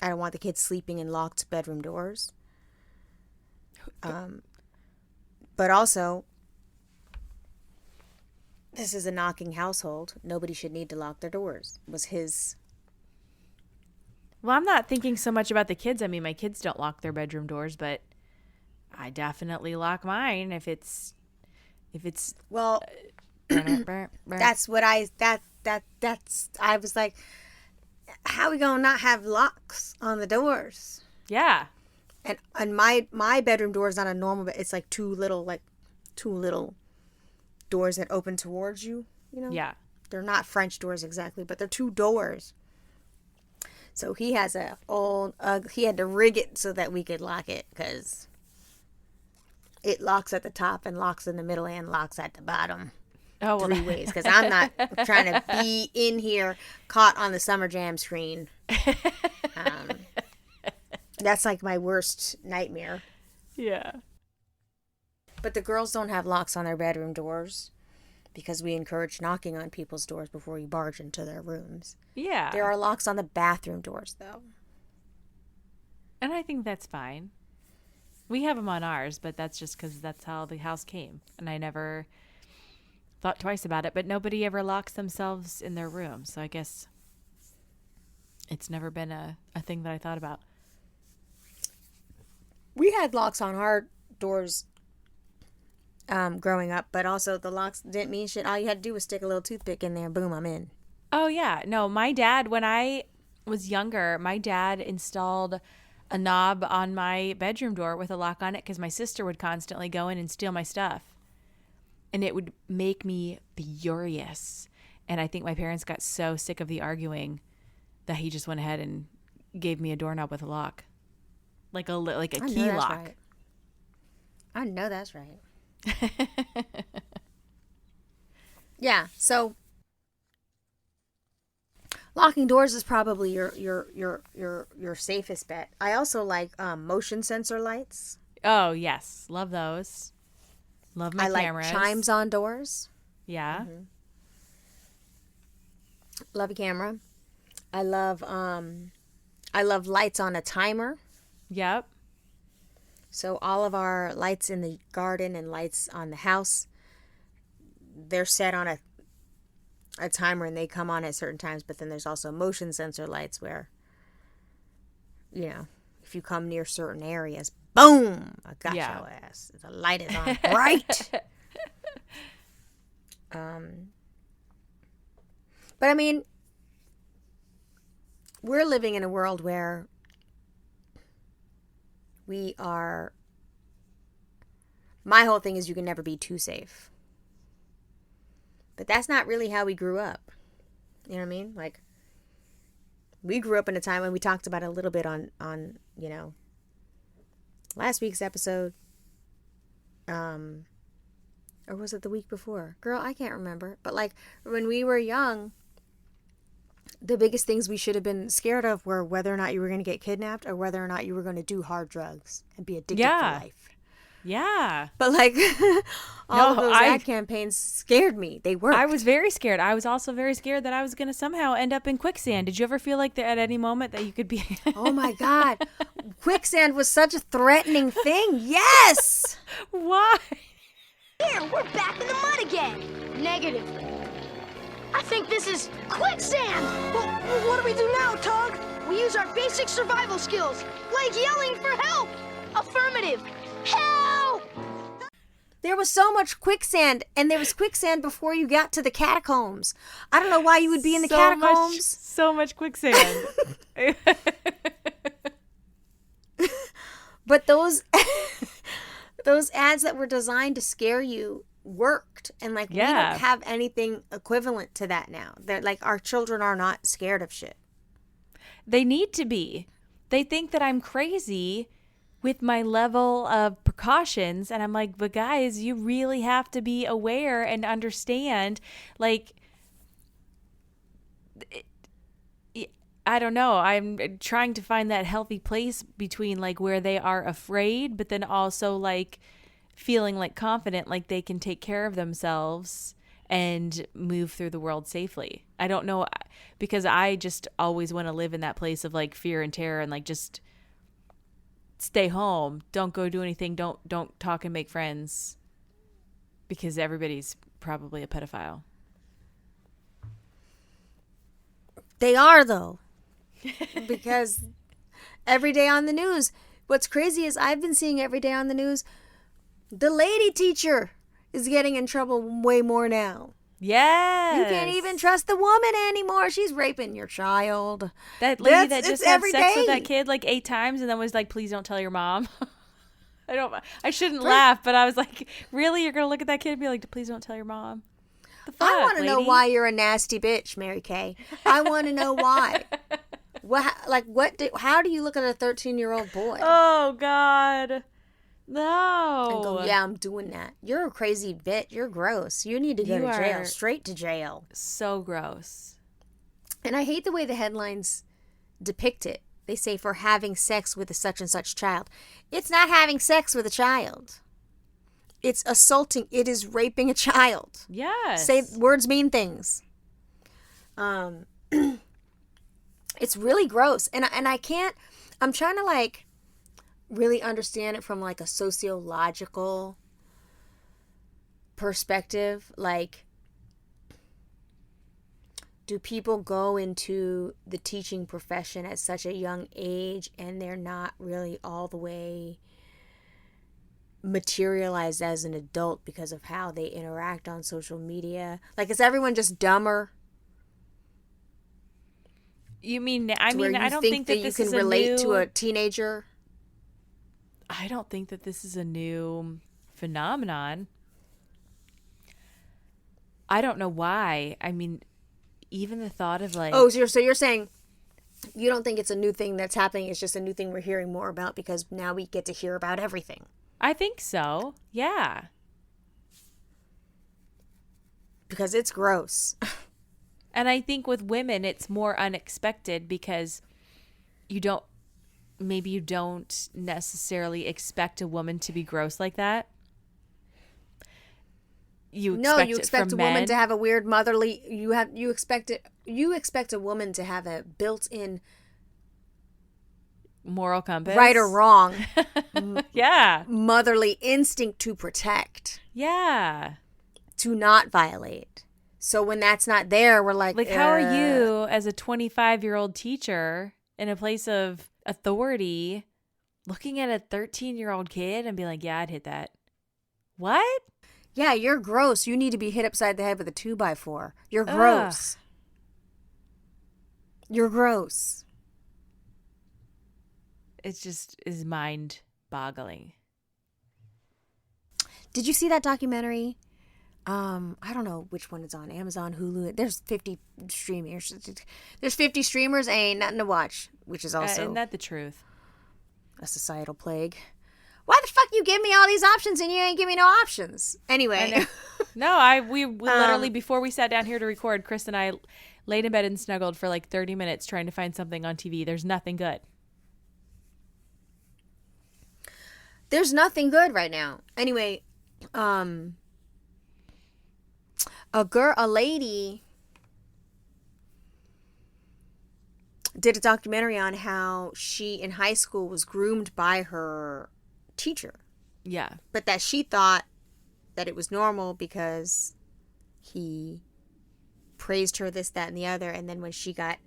I don't want the kids sleeping in locked bedroom doors. But also, this is a knocking household. Nobody should need to lock their doors, was his. Well, I'm not thinking so much about the kids. I mean, my kids don't lock their bedroom doors, but I definitely lock mine if it's well, that's what I was like, how are we gonna not have locks on the doors? Yeah. And my bedroom door is not a normal, but it's like two little doors that open towards you, you know? Yeah. They're not French doors exactly, but they're two doors. So he has he had to rig it so that we could lock it, because it locks at the top and locks in the middle and locks at the bottom. Oh, well, 3 ways, because I'm not trying to be in here caught on the Summer Jam screen. That's like my worst nightmare. Yeah. But the girls don't have locks on their bedroom doors because we encourage knocking on people's doors before you barge into their rooms. Yeah. There are locks on the bathroom doors, though. And I think that's fine. We have them on ours, but that's just because that's how the house came. And I never thought twice about it, but nobody ever locks themselves in their room. So I guess it's never been a thing that I thought about. We had locks on our doors growing up, but also the locks didn't mean shit. All you had to do was stick a little toothpick in there, boom, I'm in. Oh, yeah. No, my dad, when I was younger, my dad installed a knob on my bedroom door with a lock on it because my sister would constantly go in and steal my stuff. And it would make me furious. And I think my parents got so sick of the arguing that he just went ahead and gave me a doorknob with a lock. Like a key lock. Right. I know that's right. Yeah, so locking doors is probably your safest bet. I also like motion sensor lights. Oh, yes. Love those. Love my cameras. I like chimes on doors. Yeah. Love a camera. I love lights on a timer. Yep. So all of our lights in the garden and lights on the house, they're set on a timer and they come on at certain times. But then there's also motion sensor lights where, you know, if you come near certain areas, boom, I got your ass. The light is on bright. But I mean, we're living in a world where my whole thing is you can never be too safe. But that's not really how we grew up. You know what I mean? Like, we grew up in a time when we talked about it a little bit on you know, last week's episode. Or was it the week before? Girl, I can't remember. But like, when we were young, the biggest things we should have been scared of were whether or not you were going to get kidnapped or whether or not you were going to do hard drugs and be addicted for life. Yeah. But like, all of those ad campaigns scared me. They worked. I was very scared. I was also very scared that I was going to somehow end up in quicksand. Did you ever feel like at any moment that you could be... Oh my God. Quicksand was such a threatening thing. Yes. Why? Here, we're back in the mud again. Negative. I think this is quicksand. Well, what do we do now, Tug? We use our basic survival skills, like yelling for help. Affirmative. Help! There was so much quicksand, and there was quicksand before you got to the catacombs. I don't know why you would be in the catacombs. So much quicksand. But those those ads that were designed to scare you worked, and like we don't have anything equivalent to that now. That like our children are not scared of shit. They need to be. They think that I'm crazy with my level of precautions, and I'm like, but guys, you really have to be aware and understand. Like, I don't know. I'm trying to find that healthy place between like where they are afraid, but then also like feeling like confident, like they can take care of themselves and move through the world safely. I don't know, because I just always want to live in that place of like fear and terror and like just stay home. Don't go do anything. Don't talk and make friends, because everybody's probably a pedophile. They are, though. Because every day on the news, what's crazy is I've been seeing every day on the news, the lady teacher is getting in trouble way more now. Yes. You can't even trust the woman anymore. She's raping your child. That lady that just had sex with that kid like 8 times and then was like, please don't tell your mom. I shouldn't laugh, but I was like, really? You're going to look at that kid and be like, please don't tell your mom? The fuck, I want to know why you're a nasty bitch, Mary Kay. I want to know why. How do you look at a 13-year-old boy? Oh, God. No. And go, yeah, I'm doing that. You're a crazy bitch. You're gross. You need to go to jail. Straight to jail. So gross. And I hate the way the headlines depict it. They say for having sex with a such and such child. It's not having sex with a child. It's assaulting. It is raping a child. Yes. Words mean things. It's really gross. And I can't, I'm trying to like really understand it from like a sociological perspective. Like, do people go into the teaching profession at such a young age and they're not really all the way materialized as an adult because of how they interact on social media? Like, is everyone just dumber? You mean, I don't think that you can relate to a teenager. I don't think that this is a new phenomenon. I don't know why. I mean, even the thought of like... Oh, so you're saying you don't think it's a new thing that's happening. It's just a new thing we're hearing more about because now we get to hear about everything. I think so. Yeah. Because it's gross. And I think with women, it's more unexpected because you don't necessarily expect a woman to be gross like that. You expect a woman to have a weird motherly. You expect it you expect a woman to have a built-in moral compass, right or wrong, yeah, motherly instinct to protect, yeah, to not violate. So when that's not there, we're like, how are you as a 25-year-old teacher in a place of authority looking at a 13-year-old kid and be like, yeah, I'd hit that? What? Yeah, you're gross. You need to be hit upside the head with a 2x4. You're gross. Ugh. You're gross. It just is mind-boggling. Did you see that documentary? I don't know which one it's on. Amazon, Hulu. There's 50 streamers. There's 50 streamers. Ain't nothing to watch, which is also isn't that the truth? A societal plague. Why the fuck you give me all these options and you ain't give me no options? Anyway. We literally, before we sat down here to record, Chris and I laid in bed and snuggled for like 30 minutes trying to find something on TV. There's nothing good. There's nothing good right now. Anyway, a lady did a documentary on how she in high school was groomed by her teacher. Yeah. But that she thought that it was normal because he praised her, this, that, and the other. And then when she got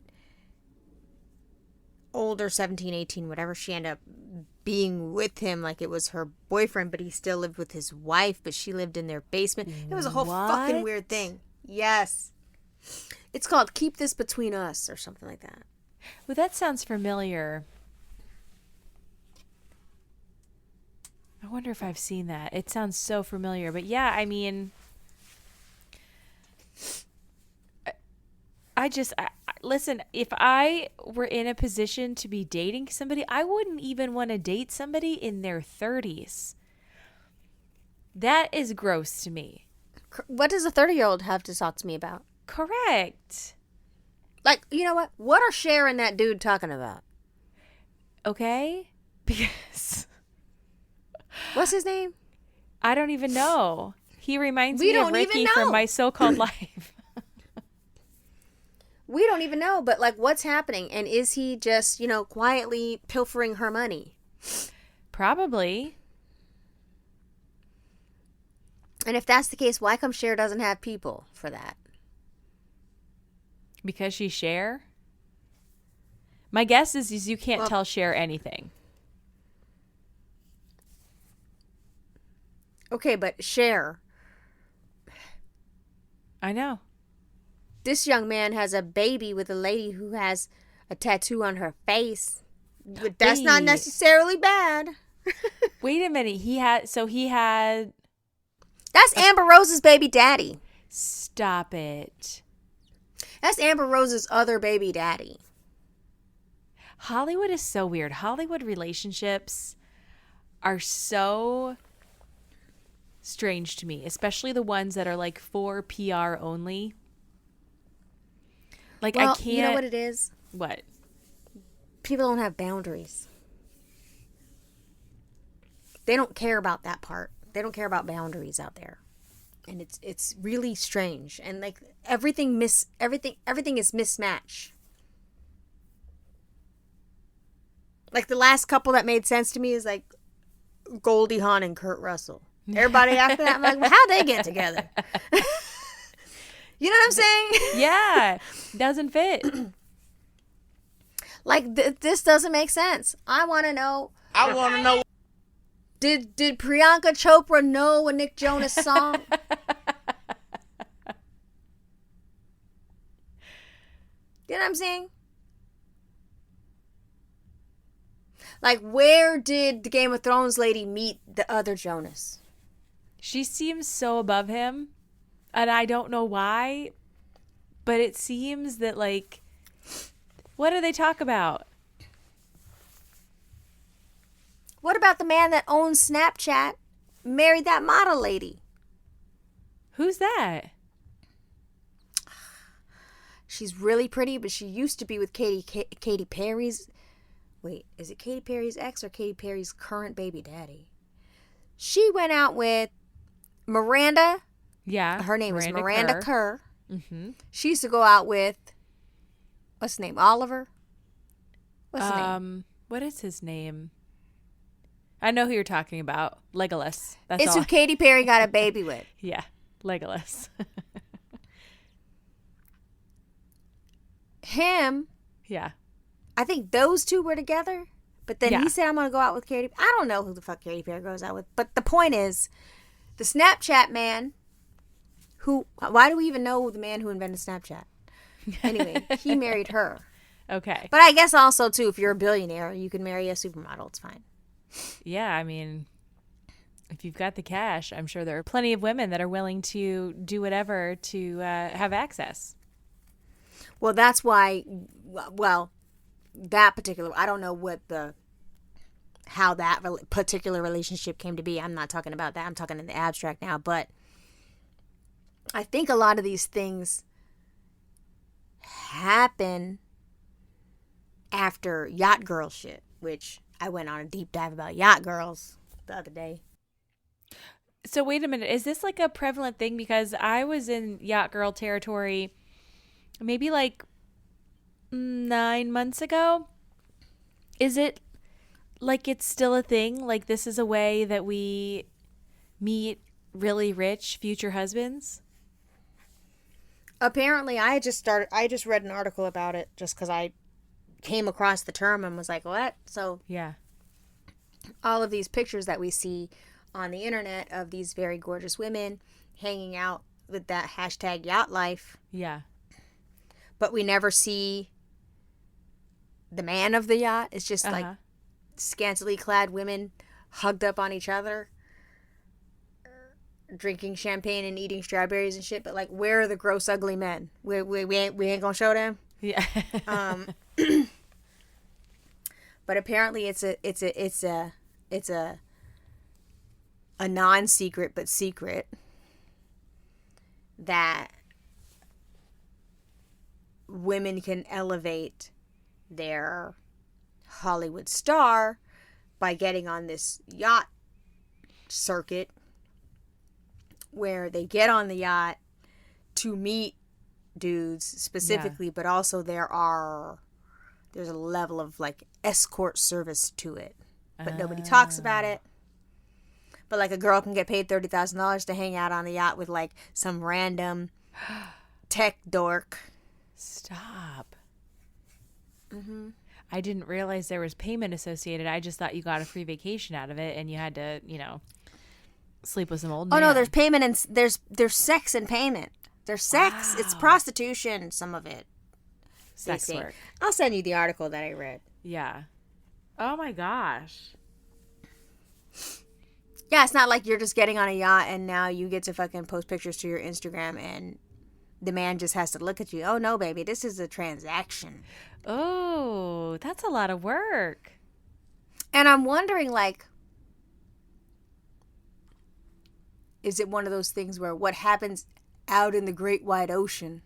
older, 17, 18, whatever, she ended up being with him like it was her boyfriend, but he still lived with his wife, but she lived in their basement. It was a whole fucking weird thing. Yes. It's called Keep This Between Us or something like that. Well, that sounds familiar. I wonder if I've seen that. It sounds so familiar. But yeah, I mean, listen, if I were in a position to be dating somebody, I wouldn't even want to date somebody in their 30s. That is gross to me. What does a 30-year-old have to talk to me about? Correct. Like, you know what? What are Cher and that dude talking about? Okay? Because... What's his name? I don't even know. He reminds me of Ricky from My So-Called Life. We don't even know, but like, what's happening? And is he just, quietly pilfering her money? Probably. And if that's the case, why come Cher doesn't have people for that? Because she's Cher? My guess is you can't tell Cher anything. Okay, but Cher. I know. This young man has a baby with a lady who has a tattoo on her face. But that's not necessarily bad. Wait a minute. He had... That's Amber Rose's baby daddy. Stop it. That's Amber Rose's other baby daddy. Hollywood is so weird. Hollywood relationships are so strange to me, especially the ones that are like for PR only. Like, I can't... You know what it is? What? People don't have boundaries. They don't care about that part. They don't care about boundaries out there. And it's really strange. And like everything is mismatch. Like the last couple that made sense to me is like Goldie Hawn and Kurt Russell. Everybody after that, I'm like, well, how'd they get together? You know what I'm saying? Yeah. Doesn't fit. Like, this doesn't make sense. I want to know. Did Priyanka Chopra know a Nick Jonas song? You know what I'm saying? Like, where did the Game of Thrones lady meet the other Jonas? She seems so above him, and I don't know why, but it seems that, like, what do they talk about? What about the man that owns Snapchat, married that model lady? Who's that? She's really pretty, but she used to be with Katy Perry's... Wait, is it Katy Perry's ex or Katy Perry's current baby daddy? She went out with Miranda. Yeah. Her name is Miranda Kerr. Mm-hmm. She used to go out with What's his name? Oliver? What's his name? What is his name? I know who you're talking about. Legolas. That's It's all. who Katy Perry got a baby with. Yeah, Legolas. Him. Yeah. I think those two were together. But then Yeah. he said, I'm going to go out with Katy. I don't know who the fuck Katy Perry goes out with. But the point is, the Snapchat man, why do we even know the man who invented Snapchat? Anyway, he married her. Okay. But I guess also, too, if you're a billionaire, you can marry a supermodel. It's fine. Yeah, I mean, if you've got the cash, I'm sure there are plenty of women that are willing to do whatever to have access. Well, that's why, that particular, I don't know how that particular relationship came to be. I'm not talking about that. I'm talking in the abstract now. But I think a lot of these things happen after yacht girl shit, which I went on a deep dive about yacht girls the other day. So wait a minute. Is this like a prevalent thing? Because I was in yacht girl territory maybe like 9 months ago. Is it like it's still a thing? Like this is a way that we meet really rich future husbands? Apparently, I just read an article about it just because I came across the term and was like, what? So Yeah. all of these pictures that we see on the internet of these very gorgeous women hanging out with that hashtag yacht life. Yeah. But we never see the man of the yacht. It's just like scantily clad women hugged up on each other, drinking champagne and eating strawberries and shit. But like, where are the gross, ugly men? We ain't gonna show them. Yeah. But apparently it's a non-secret but secret that women can elevate their Hollywood star by getting on this yacht circuit where they get on the yacht to meet dudes specifically, but also there's a level of like escort service to it, but nobody talks about it. But like a girl can get paid $30,000 to hang out on the yacht with like some random tech dork. Stop. I didn't realize there was payment associated. I just thought you got a free vacation out of it and you had to, sleep with some old man. Oh no, there's payment and there's sex and payment. There's sex. Wow. It's prostitution, some of it. Sex work. I'll send you the article that I read. Yeah. Oh my gosh. Yeah, it's not like you're just getting on a yacht and now you get to fucking post pictures to your Instagram and the man just has to look at you. Oh no, baby, this is a transaction. Oh, that's a lot of work. And I'm wondering, like, is it one of those things where what happens out in the great wide ocean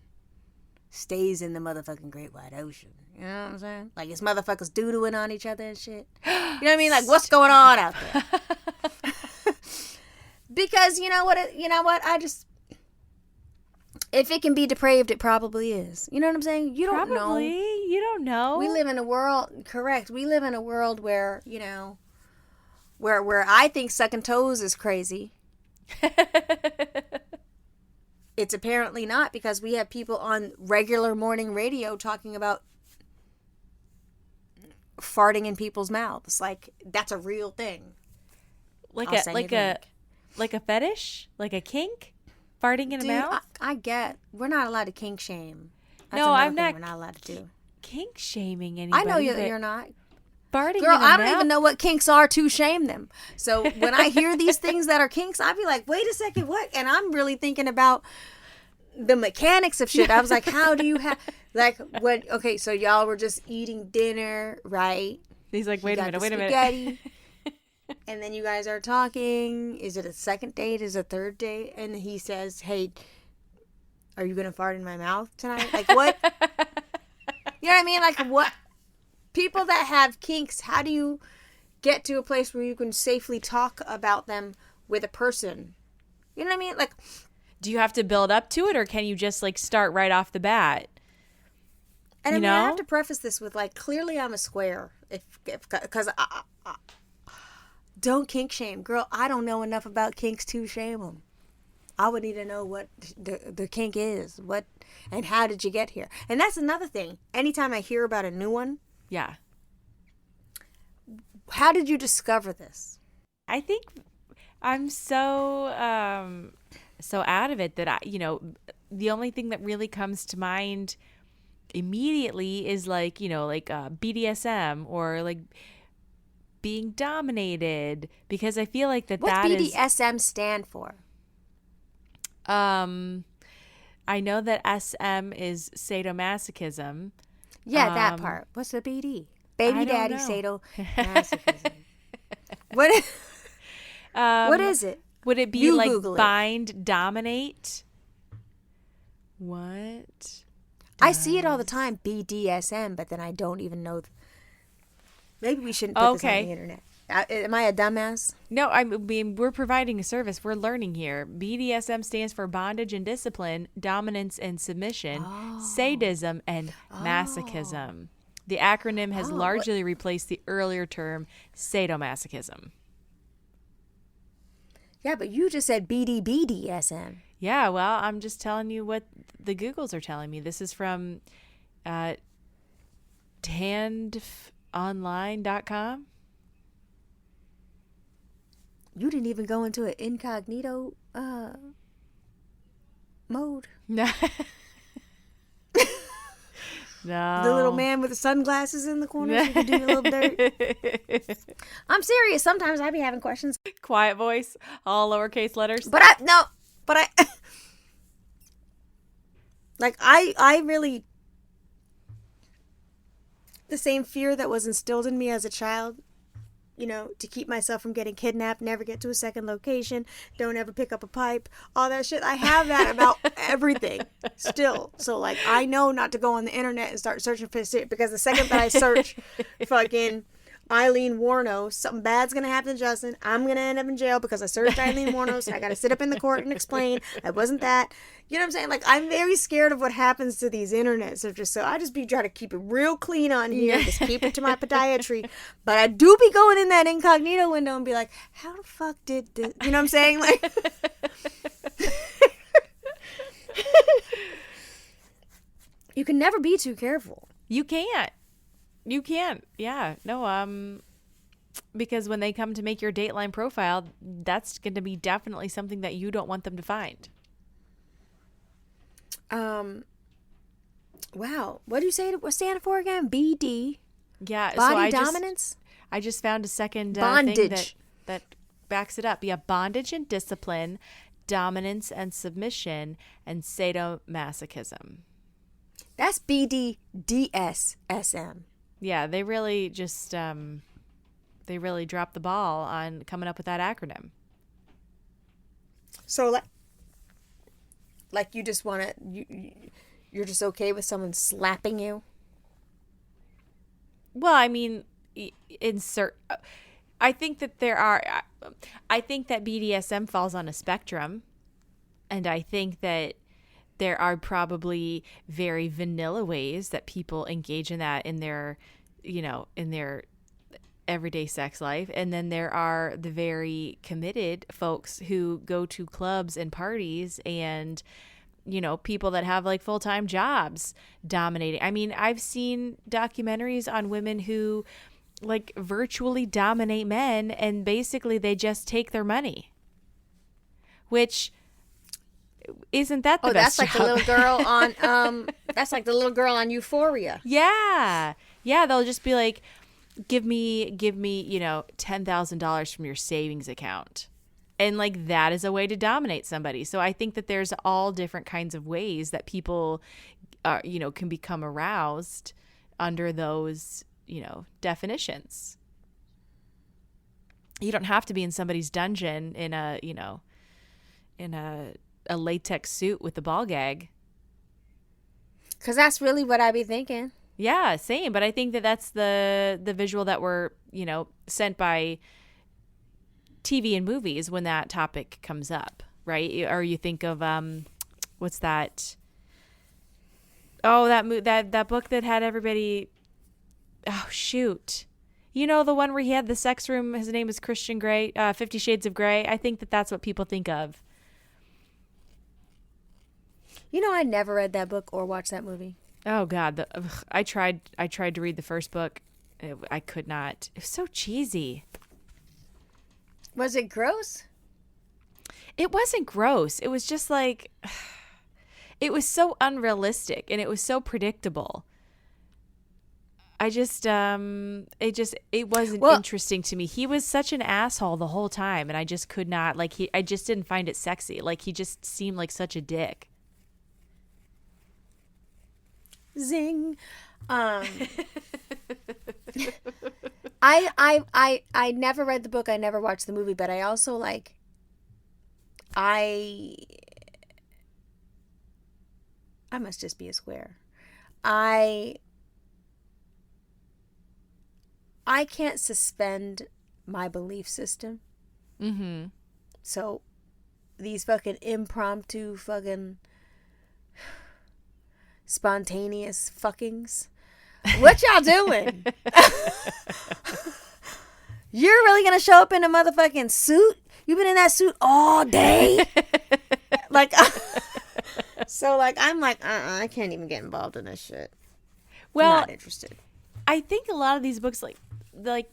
stays in the motherfucking great wide ocean? You know what I'm saying? Like, it's motherfuckers doodling on each other and shit. You know what I mean? Like, what's going on out there? Because you know what? If it can be depraved, it probably is. You know what I'm saying? You don't know. You don't know. We live in a world, correct. We live in a world where, where I think sucking toes is crazy. It's apparently not, because we have people on regular morning radio talking about farting in people's mouths. Like, that's a real thing. Like a fetish? Like a kink? Farting in a mouth? I get. We're not allowed to kink shame. That's no, I'm not. We're not allowed to do. Kink shaming anybody. I know you're not. Farting Girl, in a I mouth? don't even know what kinks are to shame them. So when I hear these things that are kinks, I'd be like, wait a second, what? And I'm really thinking about the mechanics of shit. I was like, how do you have, like, what? Okay, so y'all were just eating dinner, right? He's like, wait a minute. And then you guys are talking. Is it a second date? Is it a third date? And he says, hey, are you going to fart in my mouth tonight? Like, what? You know what I mean? Like, what? People that have kinks, how do you get to a place where you can safely talk about them with a person? You know what I mean? Like, do you have to build up to it, or can you just, like, start right off the bat? And I You mean, I know? have to preface this with like, clearly I'm a square, because don't kink shame, girl. I don't know enough about kinks to shame them. I would need to know what the kink is, what and how did you get here. And that's another thing. Anytime I hear about a new one, Yeah. how did you discover this? I think I'm so out of it that the only thing that really comes to mind immediately is like, BDSM or like being dominated, because I feel like What's that is BDSM stand for? I know that SM is sadomasochism. Yeah, that part. What's the BD? Baby I don't daddy know. sadomasochism. What? What is it? Would it be You like Google it. bind, dominate? What? I see it all the time, BDSM, but then I don't even know. Maybe we shouldn't put this on Okay. the internet. Am I a dumbass? No, I mean, we're providing a service. We're learning here. BDSM stands for bondage and discipline, dominance and submission, sadism, and masochism. The acronym has largely replaced the earlier term sadomasochism. Yeah, but you just said BDSM. Yeah, well, I'm just telling you what the Googles are telling me. This is from tandfonline.com. You didn't even go into an incognito mode. No. No. The little man with the sunglasses in the corner so you can do a little dirt. I'm serious. Sometimes I be having questions. Quiet voice, all lowercase letters. But I really, the same fear that was instilled in me as a child, to keep myself from getting kidnapped, never get to a second location, don't ever pick up a pipe, all that shit. I have that about everything still. So like, I know not to go on the internet and start searching for shit, because the second that I search fucking Eileen Warno, something bad's gonna happen to Justin. I'm gonna end up in jail because I searched Eileen Warno, so I gotta sit up in the court and explain I wasn't that. You know what I'm saying? Like, I'm very scared of what happens to these internet searches, so I just be trying to keep it real clean on here, just keep it to my podiatry. But I do be going in that incognito window and be like, how the fuck did this? You know what I'm saying? Like, you can never be too careful. You can't. Yeah. No, because when they come to make your Dateline profile, that's going to be definitely something that you don't want them to find. Wow. What do you say it stand for again? BD. Yeah. Body dominance? I just found a second Bondage. thing that backs it up. Yeah. Bondage and discipline, dominance and submission, and sadomasochism. That's BDDSSM. Yeah. They really just, they really dropped the ball on coming up with that acronym. So like you just want to, you're just okay with someone slapping you? Well, I mean, I think that BDSM falls on a spectrum, and I think that there are probably very vanilla ways that people engage in that in their everyday sex life, and then there are the very committed folks who go to clubs and parties and people that have like full-time jobs dominating. I mean, I've seen documentaries on women who like virtually dominate men, and basically they just take their money, which isn't that the best that's job? like the little girl on that's like the little girl on Euphoria. Yeah, they'll just be like, give me $10,000 from your savings account. And like, that is a way to dominate somebody. So I think that there's all different kinds of ways that people can become aroused under those definitions. You don't have to be in somebody's dungeon in a latex suit with a ball gag. Because that's really what I be thinking. Yeah, same. But I think that that's the visual that we're, sent by TV and movies when that topic comes up, right? Or you think of, what's that? Oh, that book that had everybody. Oh shoot. You know, the one where he had the sex room. His name is Christian Grey. 50 Shades of Grey. I think that's what people think of. You know, I never read that book or watched that movie. Oh God, I tried to read the first book. I could not. It was so cheesy. Was it gross? It wasn't gross. It was just like, it was so unrealistic and it was so predictable. I just, it wasn't interesting to me. He was such an asshole the whole time, and I just could not, like, I just didn't find it sexy. Like, he just seemed like such a dick. Zing. I never read the book. I never watched the movie, but I also like. I must just be a square. I can't suspend my belief system. Mm-hmm. So these fucking impromptu fucking spontaneous fuckings. What y'all doing? You're really gonna show up in a motherfucking suit? You've been in that suit all day? Like, so like, I'm like, I can't even get involved in this shit. Well, not interested. I think a lot of these books, like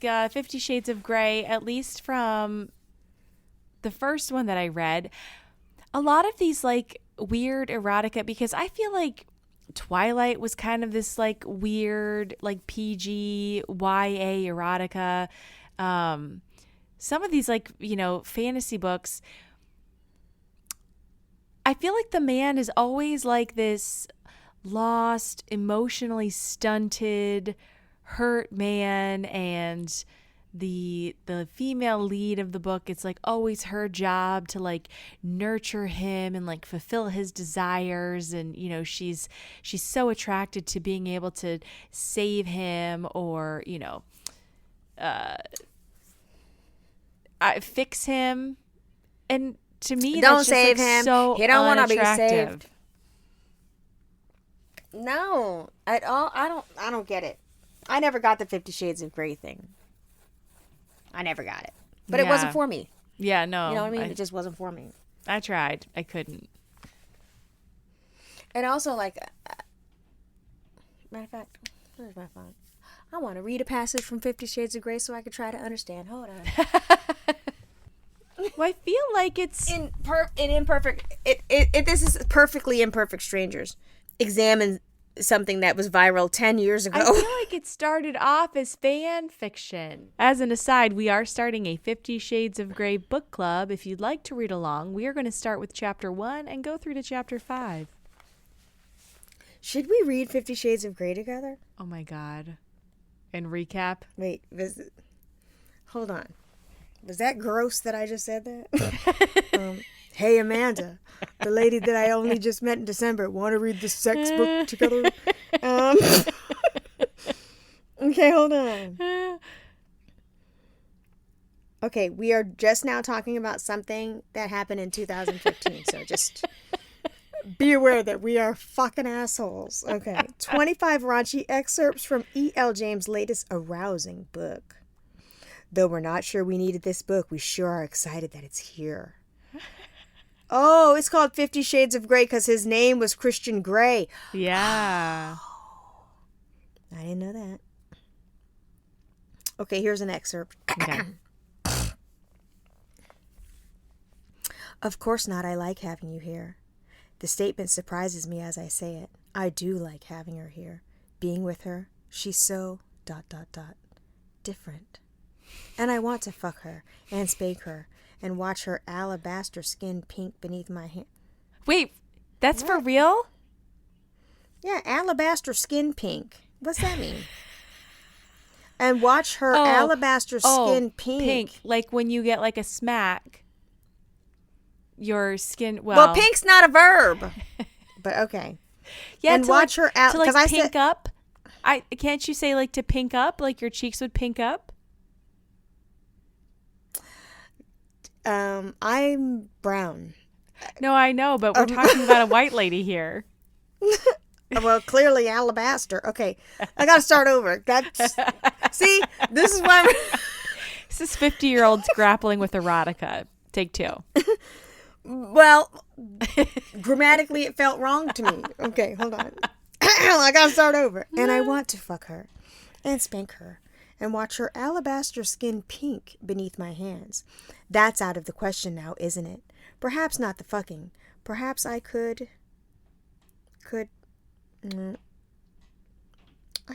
50 Shades of Grey, at least from the first one that I read, a lot of these like weird erotica, because I feel like Twilight was kind of this like weird like PG YA erotica. Some of these like, you know, fantasy books, I feel like the man is always like this lost, emotionally stunted, hurt man, and the female lead of the book, it's like always her job to like nurture him and like fulfill his desires, and you know, she's so attracted to being able to save him, or you know, fix him. And to me, don't that's save just, like, him. so He don't want to be unattractive. saved. No, at all. I don't get it. I never got the 50 Shades of Grey thing. I never got it, but it wasn't for me. Yeah, no, you know what I mean. It just wasn't for me. I tried. I couldn't. And also, like, matter of fact, where's my phone? I want to read a passage from 50 Shades of Grey so I could try to understand. Hold on. Well, I feel like it's imperfect. This is perfectly imperfect strangers. Examine something that was viral 10 years ago. I feel like it started off as fan fiction. As an aside, we are starting a 50 Shades of Grey book club. If you'd like to read along, we are going to start with chapter 1 and go through to chapter 5. Should we read 50 Shades of Grey together? Oh my God. And recap? Wait, hold on. Was that gross that I just said that? Hey, Amanda, the lady that I only just met in December, want to read the sex book together? Okay, hold on. Okay, we are just now talking about something that happened in 2015, so just be aware that we are fucking assholes. Okay, 25 raunchy excerpts from E.L. James' latest arousing book. Though we're not sure we needed this book, we sure are excited that it's here. Oh, it's called 50 Shades of Grey because his name was Christian Grey. Yeah. Oh, I didn't know that. Okay, here's an excerpt. Okay. Of course not. I like having you here. The statement surprises me as I say it. I do like having her here. Being with her, she's so ... different. And I want to fuck her and spank her and watch her alabaster skin pink beneath my hand. Wait, that's what? For real? Yeah, alabaster skin pink. What's that mean? And watch her alabaster skin pink. Like when you get like a smack, your skin, well, pink's not a verb. But okay. Yeah, and watch her to like pink up. Can't you say like to pink up, like your cheeks would pink up? I'm brown. No, I know, but we're talking about a white lady here. Well, clearly alabaster. Okay, I got to start over. See, this is why This is 50-year-olds grappling with erotica. Take 2. Well, grammatically it felt wrong to me. Okay, hold on. I got to start over. And I want to fuck her and spank her and watch her alabaster skin pink beneath my hands. That's out of the question now, isn't it? Perhaps not the fucking. Perhaps I could... I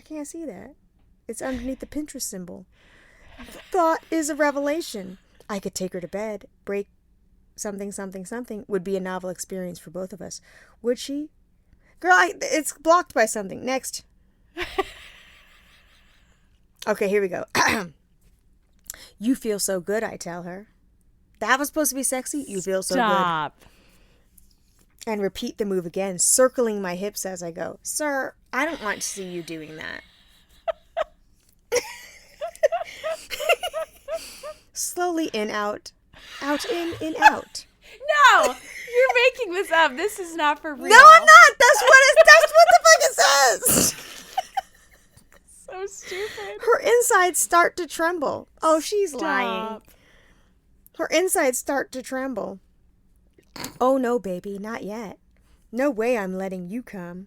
can't see that. It's underneath the Pinterest symbol. Thought is a revelation. I could take her to bed, break something, would be a novel experience for both of us. Would she? Girl, it's blocked by something. Next. Okay, here we go. You feel so good, I tell her. That was supposed to be sexy? You feel so good. Stop. And repeat the move again, circling my hips as I go. Sir, I don't want to see you doing that. Slowly in, out. Out, in, out. No! You're making this up. This is not for real. No, I'm not. That's what the fuck it says. So stupid. Her insides start to tremble. Oh, she's lying. Her insides start to tremble. Oh, no, baby, not yet. No way I'm letting you come.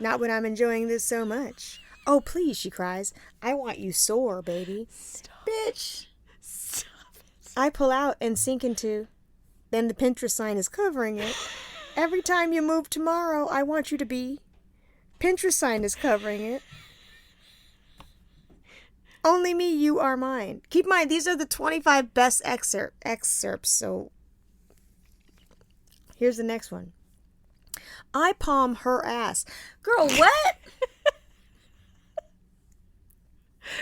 Not when I'm enjoying this so much. Oh, please, she cries. I want you sore, baby. Stop. Bitch. Stop it. I pull out and sink into. Then the Pinterest sign is covering it. Every time you move tomorrow, I want you to be. Pinterest sign is covering it. Only me, you are mine. Keep in mind, these are the 25 best excerpts, so here's the next one. I palm her ass. Girl, what?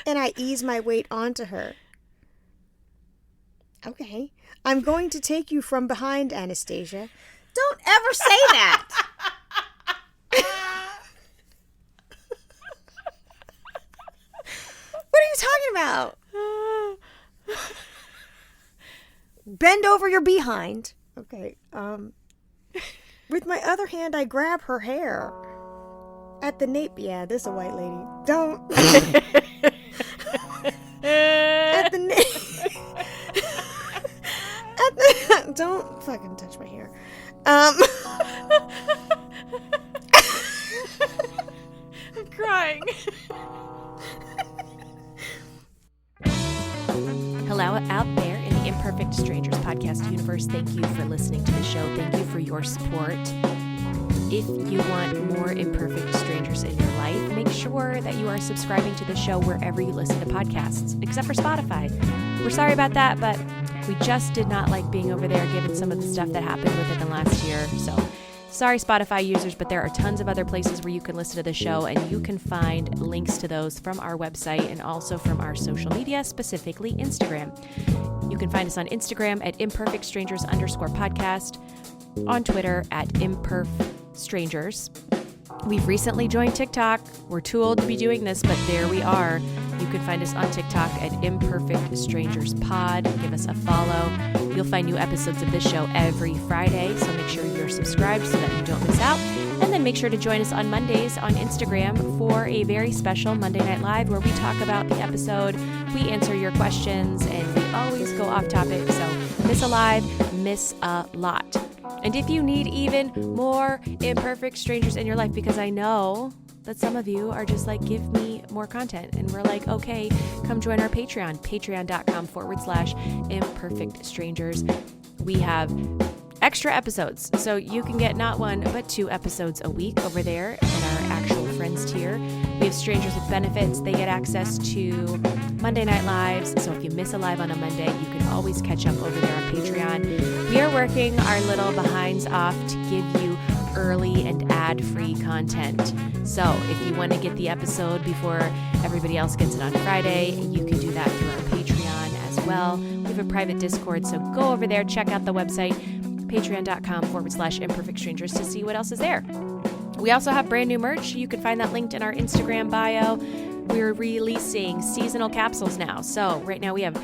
And I ease my weight onto her. Okay. I'm going to take you from behind, Anastasia. Don't ever say that. What are you talking about? Bend over your behind. Okay. With my other hand, I grab her hair. At the nape. Yeah, this is a white lady. Don't. At the nape. Don't fucking touch my hair. I'm crying. Hello out there in the Imperfect Strangers podcast universe. Thank you for listening to the show. Thank you for your support. If you want more Imperfect Strangers in your life, make sure that you are subscribing to the show wherever you listen to podcasts, except for Spotify. We're sorry about that, but we just did not like being over there given some of the stuff that happened within the last year. So sorry, Spotify users, but there are tons of other places where you can listen to the show, and you can find links to those from our website and also from our social media, specifically Instagram. You can find us on Instagram at imperfectstrangers_podcast, on Twitter at imperfstrangers. We've recently joined TikTok. We're too old to be doing this, but there we are. You can find us on TikTok at Imperfect Strangers Pod. Give us a follow. You'll find new episodes of this show every Friday, so make sure you're subscribed so that you don't miss out. And then make sure to join us on Mondays on Instagram for a very special Monday Night Live where we talk about the episode, we answer your questions, and we always go off topic. So miss a live, miss a lot. And if you need even more Imperfect Strangers in your life, because I know that some of you are just like, give me more content. And we're like, okay, come join our Patreon, patreon.com/imperfect strangers. We have extra episodes, so you can get not one, but 2 episodes a week over there at our actual friends tier. We have Strangers with Benefits. They get access to Monday Night Lives. So if you miss a live on a Monday, you can always catch up over there on Patreon. We are working our little behinds off to give you early and ad-free content. So if you want to get the episode before everybody else gets it on Friday, you can do that through our Patreon as well. We have a private Discord, so go over there, check out the website, patreon.com/imperfect strangers to see what else is there. We also have brand new merch. You can find that linked in our Instagram bio. we're releasing seasonal capsules now. So right now we have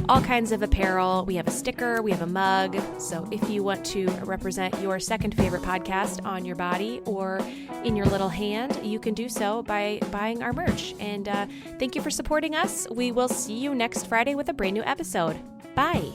all kinds of apparel. We have a sticker, we have a mug. So if you want to represent your second favorite podcast on your body or in your little hand, you can do so by buying our merch. And thank you for supporting us. We will see you next Friday with a brand new episode. Bye.